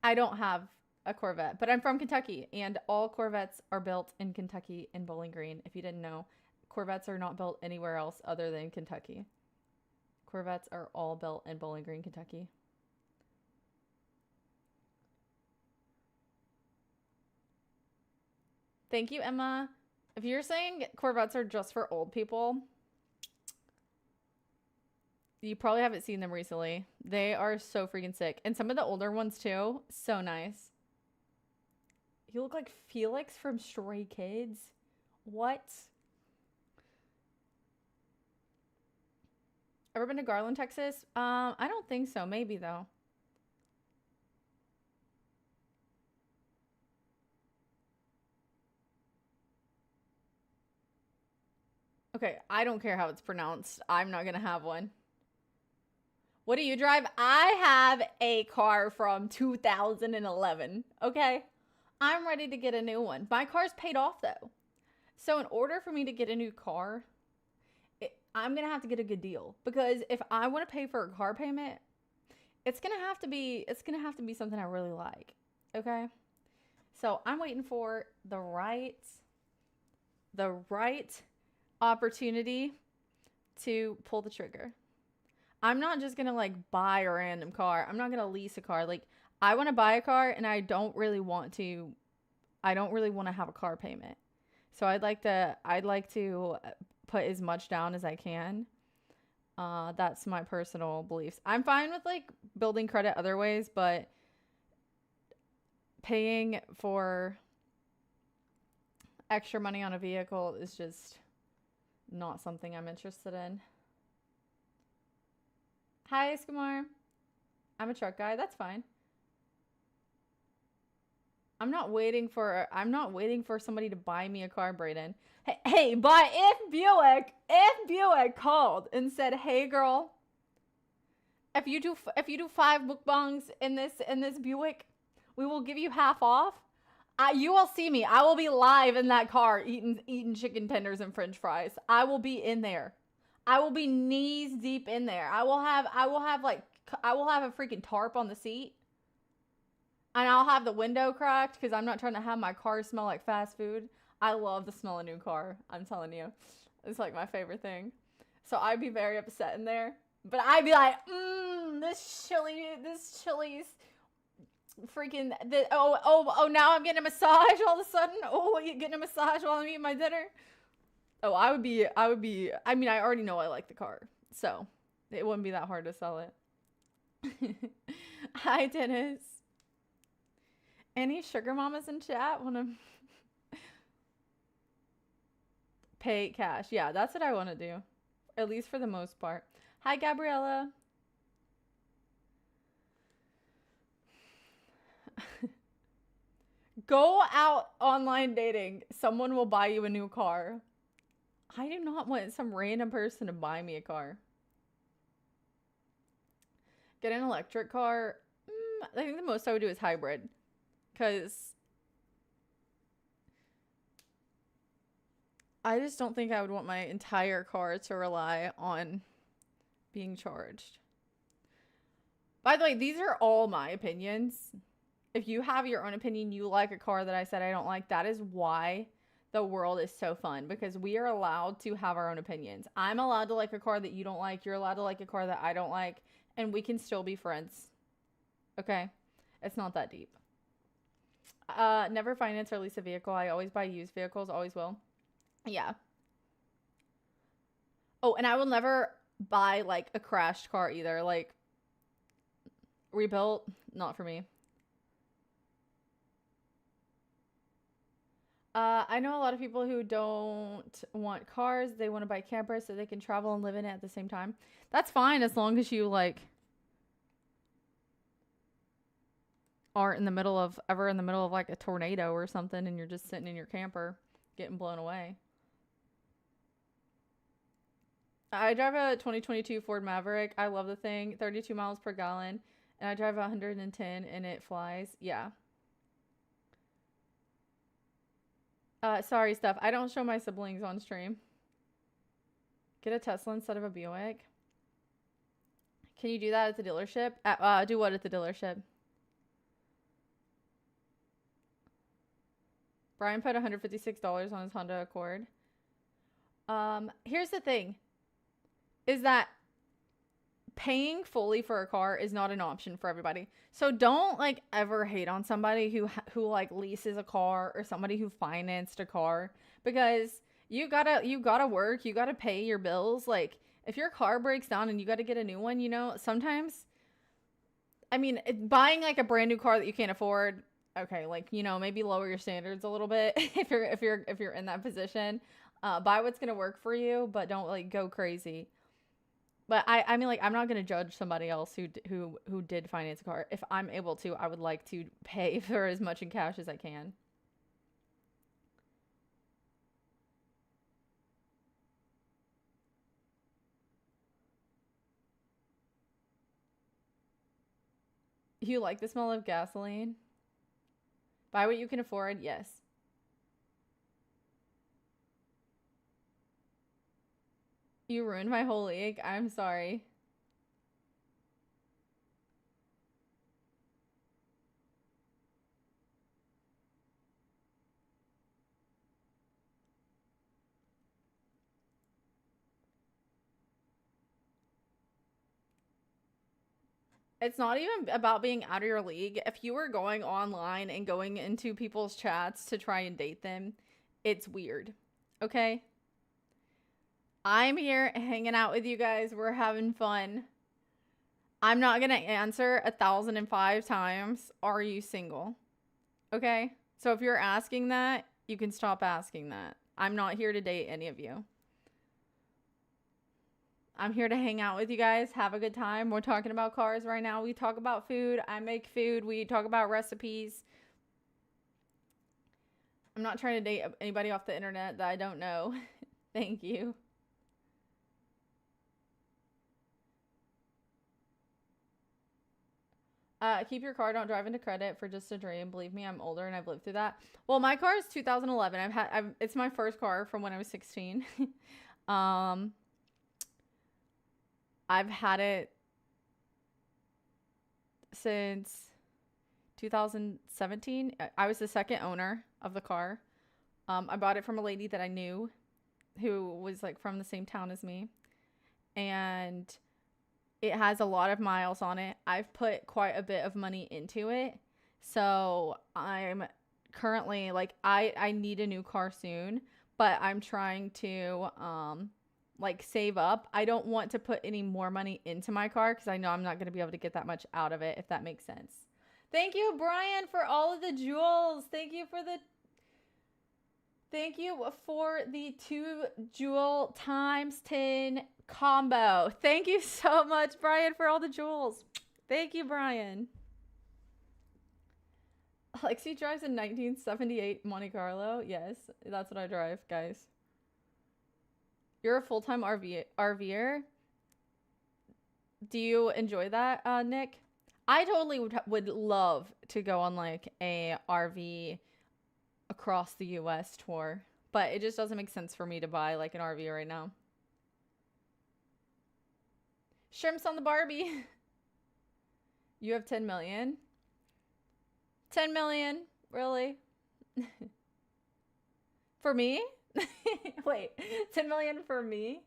I don't have a Corvette, but I'm from Kentucky, and all Corvettes are built in Kentucky in Bowling Green. If you didn't know, Corvettes are not built anywhere else other than Kentucky. Corvettes are all built in Bowling Green, Kentucky. Thank you, Emma. If you're saying Corvettes are just for old people, you probably haven't seen them recently. They are so freaking sick. And some of the older ones too, so nice. You look like Felix from Stray Kids. What? Ever been to Garland, Texas? I don't think so. Maybe though. Okay, I don't care how it's pronounced. I'm not gonna have one. What do you drive? I have a car from 2011. Okay? I'm ready to get a new one. My car's paid off though. So in order for me to get a new car, I'm going to have to get a good deal, because if I want to pay for a car payment, it's going to have to be something I really like. Okay? So I'm waiting for the right opportunity to pull the trigger. I'm not just going to like buy a random car. I'm not going to lease a car. Like, I want to buy a car, and I don't really want to have a car payment. So I'd like to put as much down as I can. That's my personal beliefs. I'm fine with like building credit other ways, but paying for extra money on a vehicle is just not something I'm interested in. Hi, Eskamar. I'm a truck guy. That's fine. I'm not waiting for somebody to buy me a car, Brayden. Hey, but if Buick called and said, "Hey, girl, if you do 5 mukbangs in this Buick, we will give you half off." You will see me. I will be live in that car eating chicken tenders and French fries. I will be in there. I will be knees deep in there. I will have a freaking tarp on the seat. And I'll have the window cracked because I'm not trying to have my car smell like fast food. I love the smell of a new car. I'm telling you. It's like my favorite thing. So I'd be very upset in there. But I'd be like, this chili's freaking, now I'm getting a massage all of a sudden. Oh, you getting a massage while I'm eating my dinner? Oh, I mean, I already know I like the car. So it wouldn't be that hard to sell it. Hi, Dennis. Any sugar mamas in chat want to pay cash? Yeah, that's what I want to do. At least for the most part. Hi, Gabriella. Go out online dating. Someone will buy you a new car. I do not want some random person to buy me a car. Get an electric car. I think the most I would do is hybrid. Because I just don't think I would want my entire car to rely on being charged. By the way, these are all my opinions. If you have your own opinion, you like a car that I said I don't like, that is why the world is so fun, because we are allowed to have our own opinions. I'm allowed to like a car that you don't like. You're allowed to like a car that I don't like, and we can still be friends. Okay? It's not that deep. Never finance or lease a vehicle. I always buy used vehicles, always will. Yeah. Oh, and I will never buy like a crashed car either. Like rebuilt, not for me. I know a lot of people who don't want cars. They want to buy campers so they can travel and live in it at the same time. That's fine as long as you like aren't in the middle of like a tornado or something and you're just sitting in your camper getting blown away. I drive a 2022 Ford Maverick. I love the thing. 32 miles per gallon. And I drive 110 and it flies. Yeah. Sorry, Steph. I don't show my siblings on stream. Get a Tesla instead of a Buick. Can you do that at the dealership? Do what at the dealership? Brian put $156 on his Honda Accord. Here's the thing. Is that paying fully for a car is not an option for everybody. So don't like ever hate on somebody who like leases a car or somebody who financed a car, because you gotta work, you gotta pay your bills. Like if your car breaks down and you gotta get a new one, you know, sometimes, I mean, buying like a brand new car that you can't afford, okay, like, you know, maybe lower your standards a little bit if you're in that position. Buy what's gonna work for you, but don't like go crazy. But I mean, like, I'm not going to judge somebody else who did finance a car. If I'm able to, I would like to pay for as much in cash as I can. You like the smell of gasoline? Buy what you can afford? Yes. You ruined my whole league. I'm sorry. It's not even about being out of your league. If you were going online and going into people's chats to try and date them, it's weird. Okay? I'm here hanging out with you guys. We're having fun. I'm not going to answer 1,005 times, are you single? Okay? So if you're asking that, you can stop asking that. I'm not here to date any of you. I'm here to hang out with you guys, have a good time. We're talking about cars right now. We talk about food. I make food. We talk about recipes. I'm not trying to date anybody off the internet that I don't know. Thank you. Keep your car. Don't drive into credit for just a dream. Believe me, I'm older and I've lived through that. Well, my car is 2011. It's my first car from when I was 16. I've had it since 2017. I was the second owner of the car. I bought it from a lady that I knew who was like from the same town as me. and it has a lot of miles on it. I've put quite a bit of money into it. So I'm currently like I need a new car soon, but I'm trying to like save up. I don't want to put any more money into my car cuz I know I'm not going to be able to get that much out of it, if that makes sense. Thank you, Brian, for all of the jewels. Thank you for the 2 jewel times 10 combo. Thank you so much, Brian, for all the jewels. Thank you, Brian. Lexi drives a 1978 Monte Carlo. Yes, that's what I drive, guys. You're a full-time RVer. Do you enjoy that, Nick? I totally would love to go on like a RV across the US tour, but it just doesn't make sense for me to buy like an RV right now. Shrimps on the Barbie. You have 10 million. 10 million? Really? For me? Wait, 10 million for me?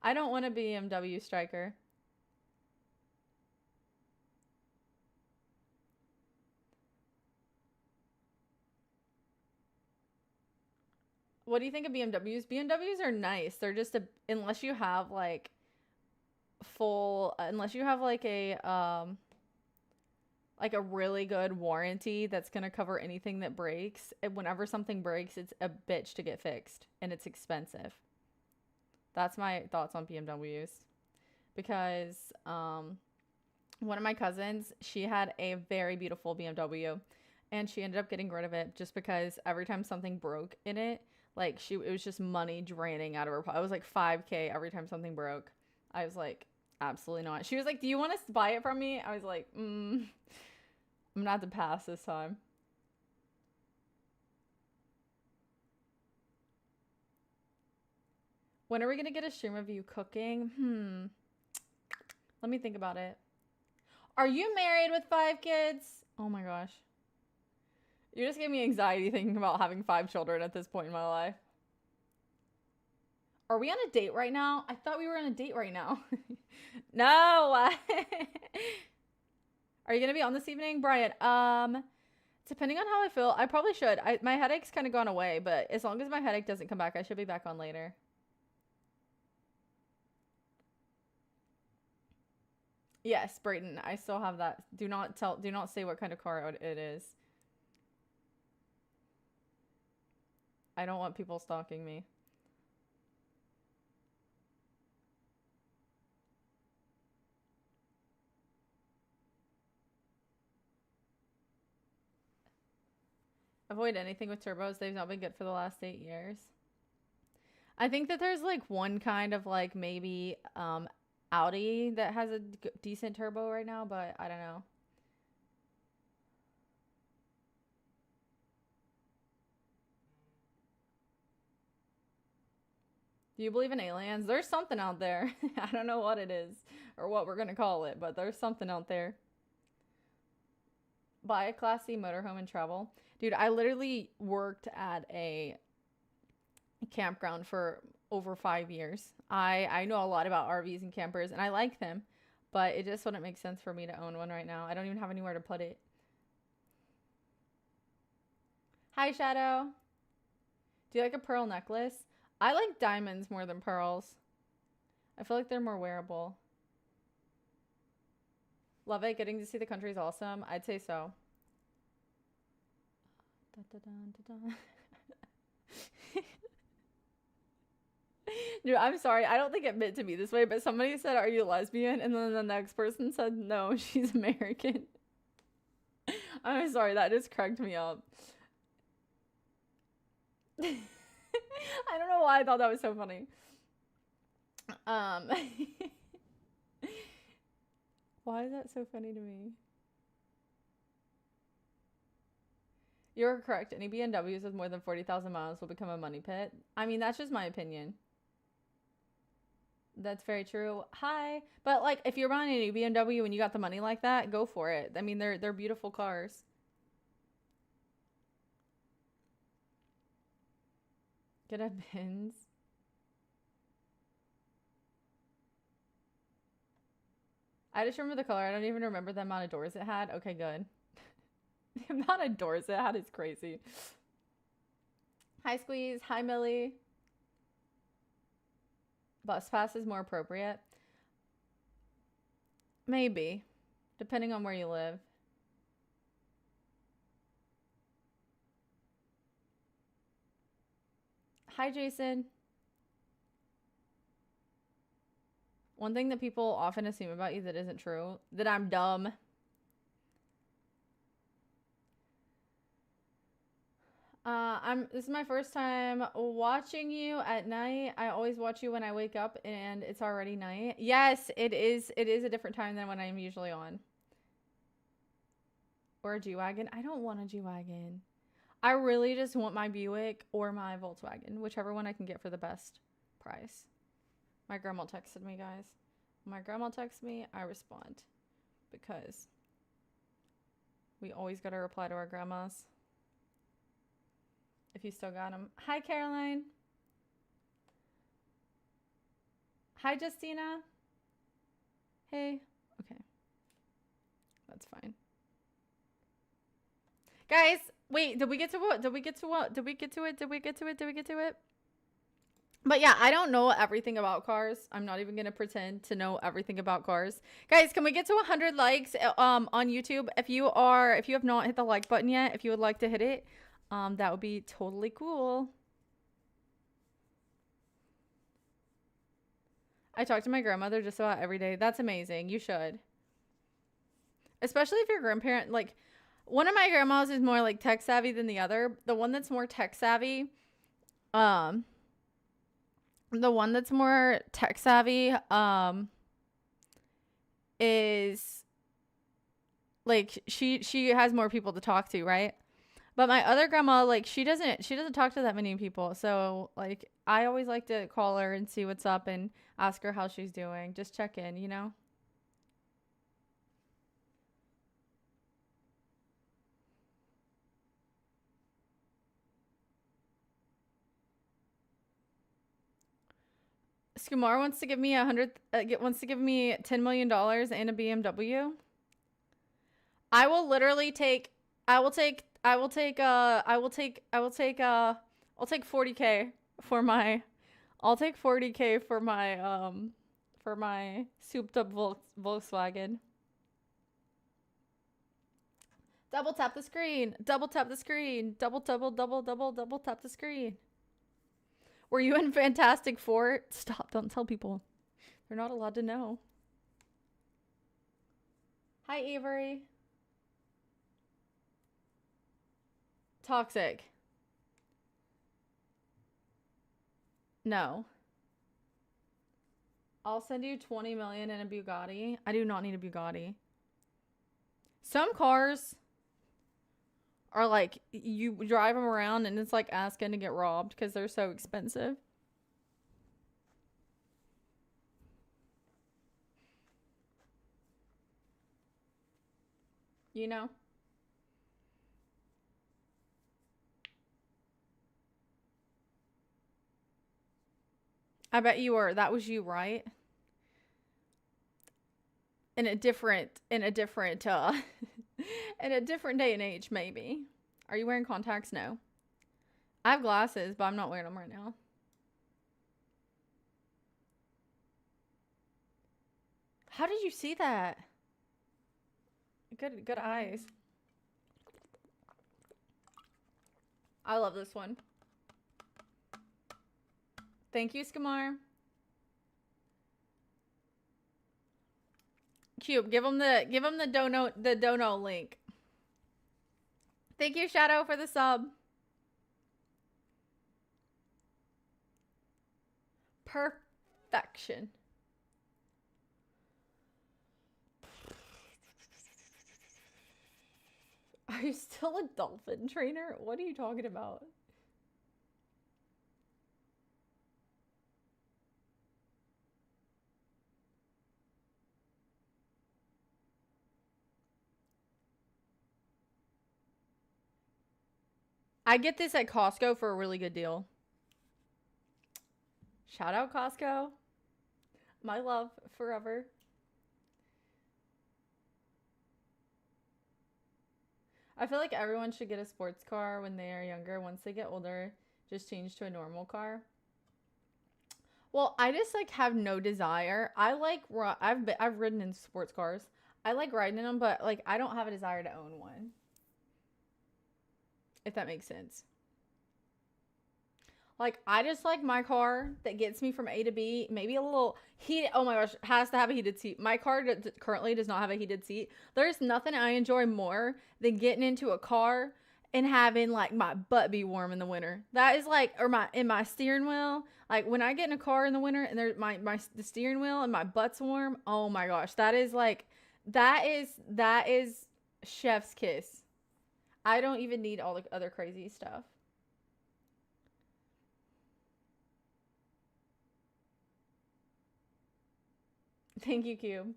I don't want a BMW Striker. What do you think of BMWs? BMWs are nice. They're just unless you have like unless you have like a really good warranty that's going to cover anything that breaks. Whenever something breaks, it's a bitch to get fixed and it's expensive. That's my thoughts on BMWs. Because one of my cousins, she had a very beautiful BMW and she ended up getting rid of it just because every time something broke in it, like it was just money draining out of her pocket. It was like $5,000 every time something broke. I was like, absolutely not. She was like, do you want to buy it from me? I was like, I'm gonna have to pass this time. When are we gonna get a stream of you cooking? Let me think about it. Are you married with 5 kids? Oh my gosh. You just gave me anxiety thinking about having 5 children at this point in my life. Are we on a date right now? I thought we were on a date right now. No. Are you going to be on this evening, Brian? Depending on how I feel, I probably should. My headache's kind of gone away, but as long as my headache doesn't come back, I should be back on later. Yes, Brayton, I still have that. Do not say what kind of car it is. I don't want people stalking me. Avoid anything with turbos. They've not been good for the last 8 years. I think that there's like one kind of like maybe Audi that has a decent turbo right now, but I don't know. Do you believe in aliens? There's something out there. I don't know what it is or what we're going to call it, but there's something out there. Buy a Class C motorhome and travel. Dude, I literally worked at a campground for over 5 years. I know a lot about RVs and campers, and I like them, but it just wouldn't make sense for me to own one right now. I don't even have anywhere to put it. Hi, Shadow. Do you like a pearl necklace? I like diamonds more than pearls. I feel like they're more wearable. Love it. Getting to see the country is awesome. I'd say so. Dude, I'm sorry. I don't think it meant to be this way, but somebody said, are you lesbian? And then the next person said, no, she's American. I'm sorry. That just cracked me up. I don't know why I thought that was so funny. Why is that so funny to me? You're correct. Any BMWs with more than 40,000 miles will become a money pit. I mean, that's just my opinion. That's very true. Hi. But like if you're buying a new BMW and you got the money like that, go for it. I mean, they're beautiful cars. Get a Benz. I just remember the color. I don't even remember the amount of doors it had. Okay, good. The amount of doors it had is crazy. Hi, Squeeze. Hi, Millie. Bus pass is more appropriate. Maybe. Depending on where you live. Hi, Jason. One thing that people often assume about you that isn't true, that I'm dumb. This is my first time watching you at night. I always watch you when I wake up and it's already night. Yes, it is a different time than when I'm usually on. Or a G-Wagon. I don't want a G-Wagon. I really just want my Buick or my Volkswagen, whichever one I can get for the best price. My grandma texted me, guys. When my grandma texts me, I respond. Because we always gotta reply to our grandmas. If you still got them. Hi, Caroline. Hi, Justina. Hey. Okay. That's fine. Guys, wait, did we get to what? Did we get to what? Did we get to it? Did we get to it? Did we get to it? But yeah, I don't know everything about cars. I'm not even going to pretend to know everything about cars. Guys, can we get to 100 likes on YouTube? If you have not hit the like button yet, if you would like to hit it, that would be totally cool. I talk to my grandmother just about every day. That's amazing. You should. Especially if your grandparent, like, one of my grandmas is more, like, tech savvy than the other. The one that's more tech savvy, is, like, she has more people to talk to, right? But my other grandma, like, she doesn't talk to that many people. So, like, I always like to call her and see what's up and ask her how she's doing. Just check in, you know? Skumar wants to give me $10 million and a BMW. I will literally take 40K for my for my souped up Volkswagen. Double tap the screen. Double tap the screen. Double tap the screen. Were you in Fantastic Four? Stop, don't tell people. They're not allowed to know. Hi, Avery. Toxic. No. I'll send you 20 million in a Bugatti. I do not need a Bugatti. Some cars are like, you drive them around and it's like asking to get robbed because they're so expensive. You know? I bet you were. That was you, right? In a different in a different day and age, maybe. Are you wearing contacts? No. I have glasses, but I'm not wearing them right now. How did you see that? Good eyes. I love this one. Thank you, Skamar. Cube, give him the dono link. Thank you, Shadow, for the sub. Perfection. Are you still a dolphin trainer? What are you talking about? I get this at Costco for a really good deal. Shout out Costco. My love forever. I feel like everyone should get a sports car when they are younger. Once they get older, just change to a normal car. Well, I just like have no desire. I've ridden in sports cars. I like riding in them, but like I don't have a desire to own one. If that makes sense. Like I just like my car that gets me from A to B. Maybe a little heat. Oh my gosh, has to have a heated seat. My car currently does not have a heated seat. There's nothing I enjoy more than getting into a car and having like my butt be warm in the winter. That is like, or my steering wheel. Like when I get in a car in the winter and there's the steering wheel and my butt's warm. Oh my gosh, that is like that is chef's kiss. I don't even need all the other crazy stuff. Thank you, Cube.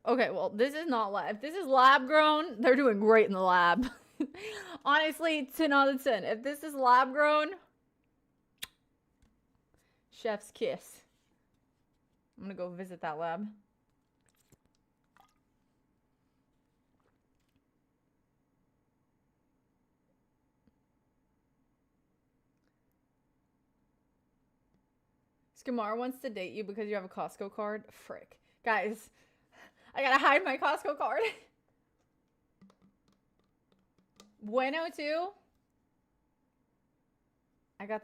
Okay, well, this is not lab. If this is lab grown, they're doing great in the lab. Honestly, 10 out of 10. If this is lab grown, chef's kiss. I'm gonna go visit that lab. Skamar wants to date you because you have a Costco card. Frick. Guys, I gotta hide my Costco card. Bueno too. I got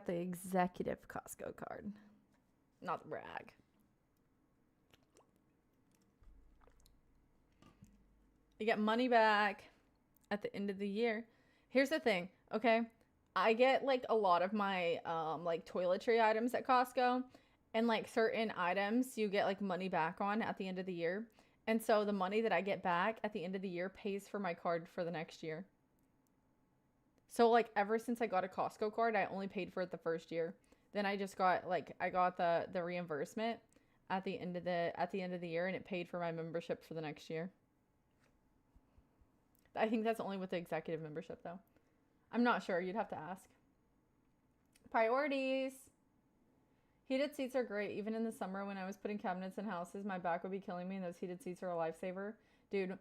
the executive Costco card. Not the brag. You get money back at the end of the year. Here's the thing, okay? I get like a lot of my like toiletry items at Costco, and like certain items you get like money back on at the end of the year. And so the money that I get back at the end of the year pays for my card for the next year. So like ever since I got a Costco card, I only paid for it the first year. Then I just got like I got the reimbursement at the end of the year, and it paid for my membership for the next year. I think that's only with the executive membership though. I'm not sure. You'd have to ask. Priorities. Heated seats are great. Even in the summer when I was putting cabinets in houses, my back would be killing me, and those heated seats are a lifesaver. Dude,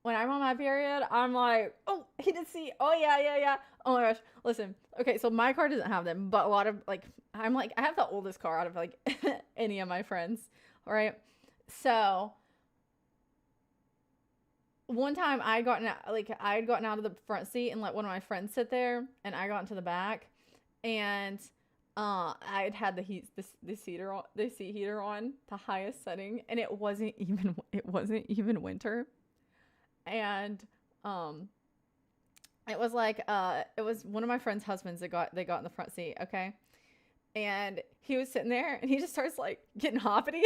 when I'm on my period, I'm like, oh, heated seat. Oh, yeah, yeah, yeah. Oh my gosh. Listen. Okay, so my car doesn't have them, but a lot of, like, I have the oldest car out of, like, any of my friends. All right. So one time I had gotten out of the front seat and let one of my friends sit there, and I got into the back, and I had the seat heater on the highest setting, and it wasn't even winter, and it was like it was one of my friend's husbands that got in the front seat, okay, and he was sitting there and he just starts like getting hoppity.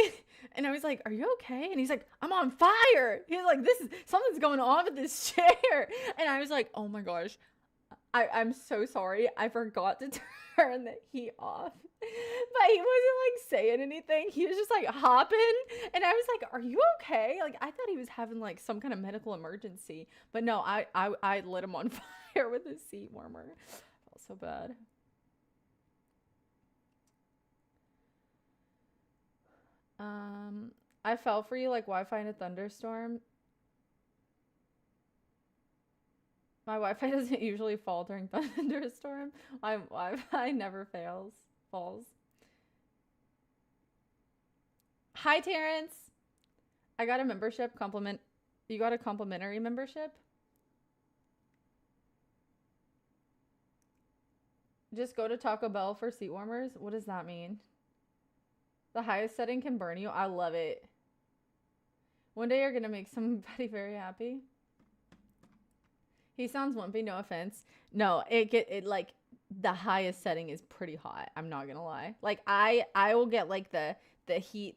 And I was like, are you okay? And he's like, I'm on fire. He's like, something's going on with this chair. And I was like, oh my gosh, I'm so sorry. I forgot to turn the heat off. But he wasn't like saying anything. He was just like hopping. And I was like, are you okay? Like I thought he was having like some kind of medical emergency. But no, I lit him on fire with a seat warmer. I felt so bad. I fell for you like Wi-Fi in a thunderstorm. My Wi-Fi doesn't usually fall during thunderstorm. My Wi-Fi never falls. Hi, Terrence. I got a membership compliment. You got a complimentary membership? Just go to Taco Bell for seat warmers? What does that mean? The highest setting can burn you. I love it. One day you're gonna make somebody very happy. He sounds wimpy, no offense. No, it like the highest setting is pretty hot. I'm not gonna lie. Like I will get like the heat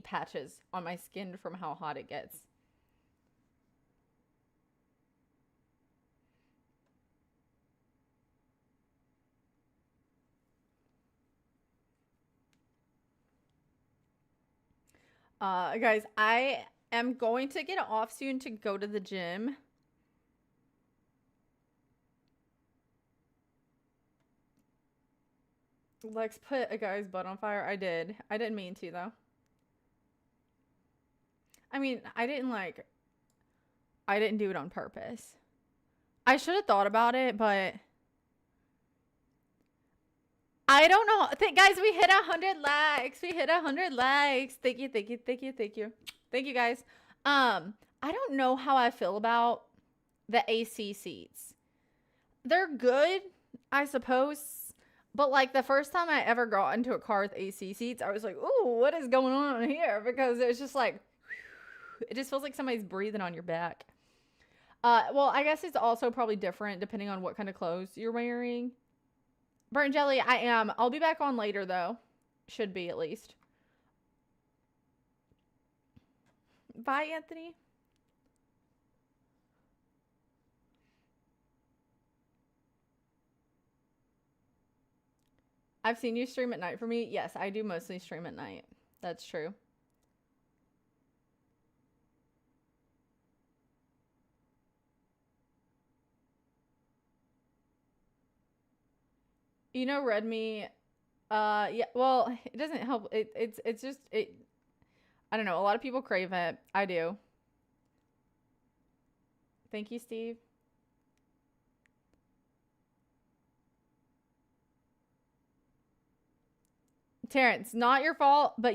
patches on my skin from how hot it gets. Guys, I am going to get off soon to go to the gym. Lex put a guy's butt on fire. I did. I didn't mean to, though. I mean, I didn't do it on purpose. I should have thought about it, but I don't know. Guys, we hit 100 likes. We hit 100 likes. Thank you, thank you, thank you, thank you. Thank you, guys. I don't know how I feel about the AC seats. They're good, I suppose. But like the first time I ever got into a car with AC seats, I was like, ooh, what is going on here? Because it's just like, it just feels like somebody's breathing on your back. Well, I guess it's also probably different depending on what kind of clothes you're wearing. Burnt jelly, I am. I'll be back on later though. Should be at least. Bye, Anthony. I've seen you stream at night for me. Yes, I do mostly stream at night. That's true. You know, Redmi. Yeah. Well, it doesn't help. It's just it. I don't know. A lot of people crave it. I do. Thank you, Steve. Terrence, not your fault, but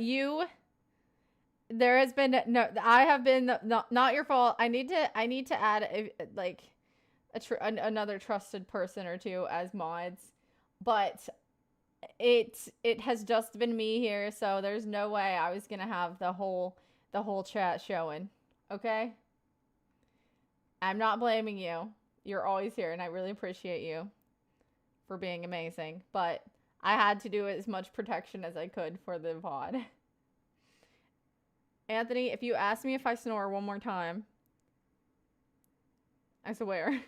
there has been no. I have been not your fault. I need to add another trusted person or two as mods, but it has just been me here, so there's no way I was gonna have the whole chat showing. Okay, I'm not blaming you. You're always here, and I really appreciate you for being amazing, but I had to do as much protection as I could for the VOD. Anthony, if you ask me if I snore one more time, I swear.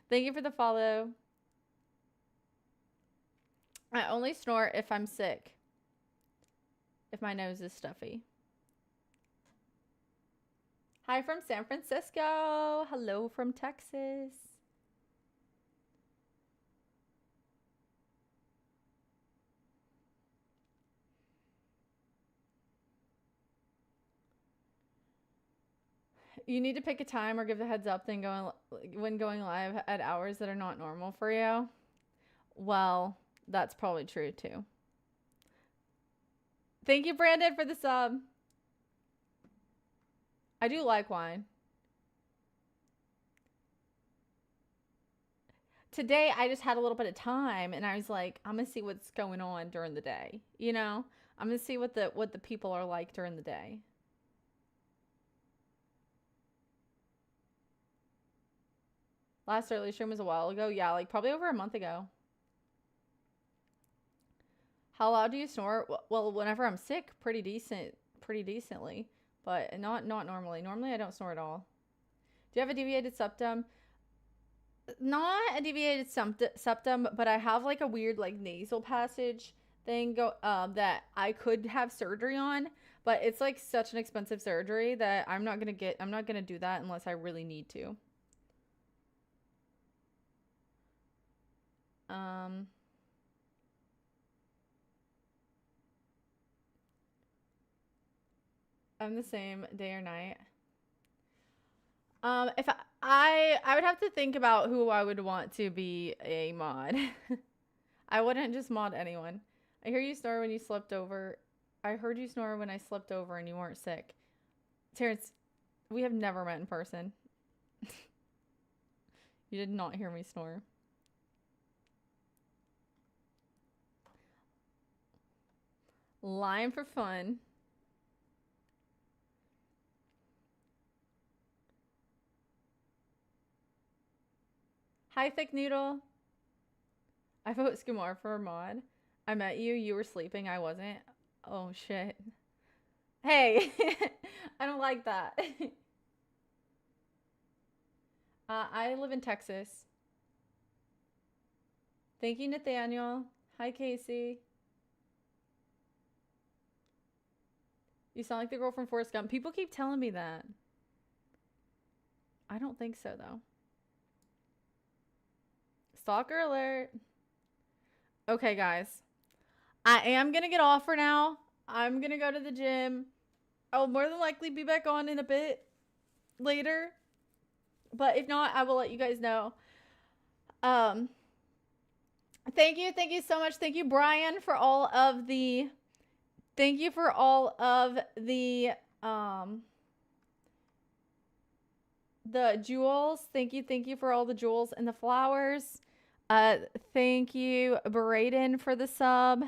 Thank you for the follow. I only snore if I'm sick. If my nose is stuffy. Hi from San Francisco. Hello from Texas. You need to pick a time or give the heads up when going live at hours that are not normal for you. Well, that's probably true too. Thank you, Brandon, for the sub. I do like wine. Today, I just had a little bit of time, and I was like, I'm gonna see what's going on during the day. You know, I'm gonna see what the people are like during the day. Last early stream was a while ago. Yeah, like probably over a month ago. How loud do you snore? Well, whenever I'm sick, pretty decently, but not normally. Normally, I don't snore at all. Do you have a deviated septum? Not a deviated septum, but I have like a weird like nasal passage thing that I could have surgery on, but it's like such an expensive surgery that I'm not gonna do that unless I really need to. I'm the same day or night. If I would have to think about who I would want to be a mod. I wouldn't just mod anyone. I hear you snore when you slept over. I heard you snore when I slept over and you weren't sick. Terrence, we have never met in person. You did not hear me snore. Lying for fun. Hi, Thick Noodle. I vote Skumar for a mod. I met you. You were sleeping. I wasn't. Oh, shit. Hey, I don't like that. I live in Texas. Thank you, Nathaniel. Hi, Casey. You sound like the girl from Forrest Gump. People keep telling me that. I don't think so, though. Stalker alert. Okay, guys. I am going to get off for now. I'm going to go to the gym. I'll more than likely be back on in a bit later. But if not, I will let you guys know. Um, thank you so much. Thank you, Brian, for all of the the jewels. Thank you for all the jewels and the flowers. Thank you, Braden, for the sub.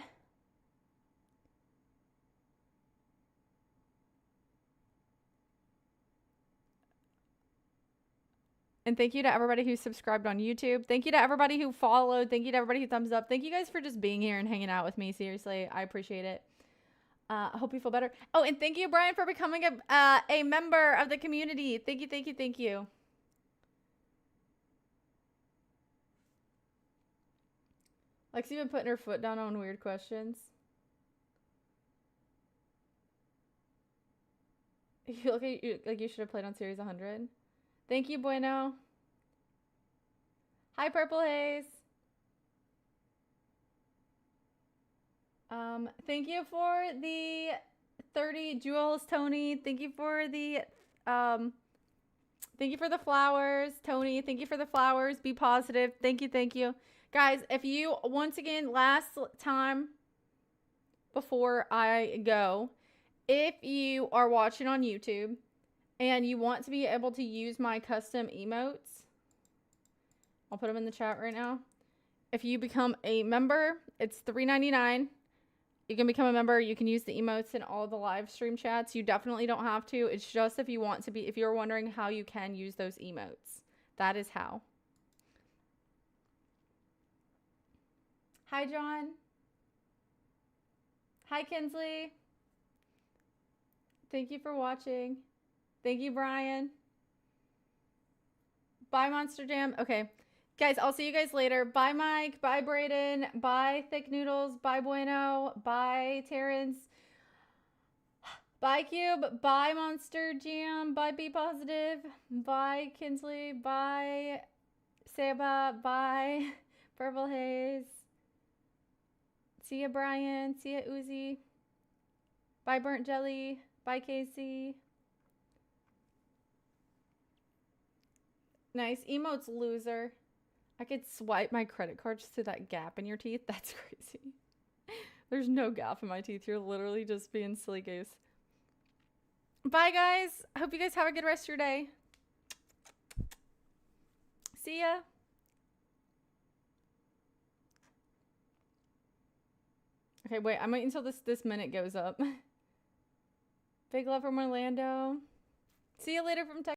And thank you to everybody who subscribed on YouTube. Thank you to everybody who followed. Thank you to everybody who thumbs up. Thank you guys for just being here and hanging out with me. Seriously, I appreciate it. I hope you feel better. Oh, and thank you, Brian, for becoming a member of the community. Thank you. Lexi been putting her foot down on weird questions. You feel like you should have played on Series 100. Thank you, Bueno. Hi, Purple Haze. Thank you for the 30 jewels, Tony. Thank you for the flowers, Tony. Thank you for the flowers. Be positive. Thank you. Guys, if you, once again, last time before I go, if you are watching on YouTube and you want to be able to use my custom emotes, I'll put them in the chat right now. If you become a member, it's $3.99. You can become a member. You can use the emotes in all the live stream chats. You definitely don't have to. It's just if you want to be, if you're wondering how you can use those emotes. That is how. Hi, John. Hi, Kinsley. Thank you for watching. Thank you, Brian. Bye, Monster Jam. Okay. Guys, I'll see you guys later. Bye, Mike. Bye, Braden. Bye, Thick Noodles. Bye, Bueno. Bye, Terrence. Bye, Cube. Bye, Monster Jam. Bye, Be Positive. Bye, Kinsley. Bye, Seba. Bye, Purple Haze. See ya, Brian. See ya, Uzi. Bye, Burnt Jelly. Bye, Casey. Nice. Emotes, loser. I could swipe my credit cards to that gap in your teeth. That's crazy. There's no gap in my teeth. You're literally just being silly goose. Bye, guys. I hope you guys have a good rest of your day. See ya. Okay, wait. I'm waiting until this minute goes up. Big love from Orlando. See you later from Texas.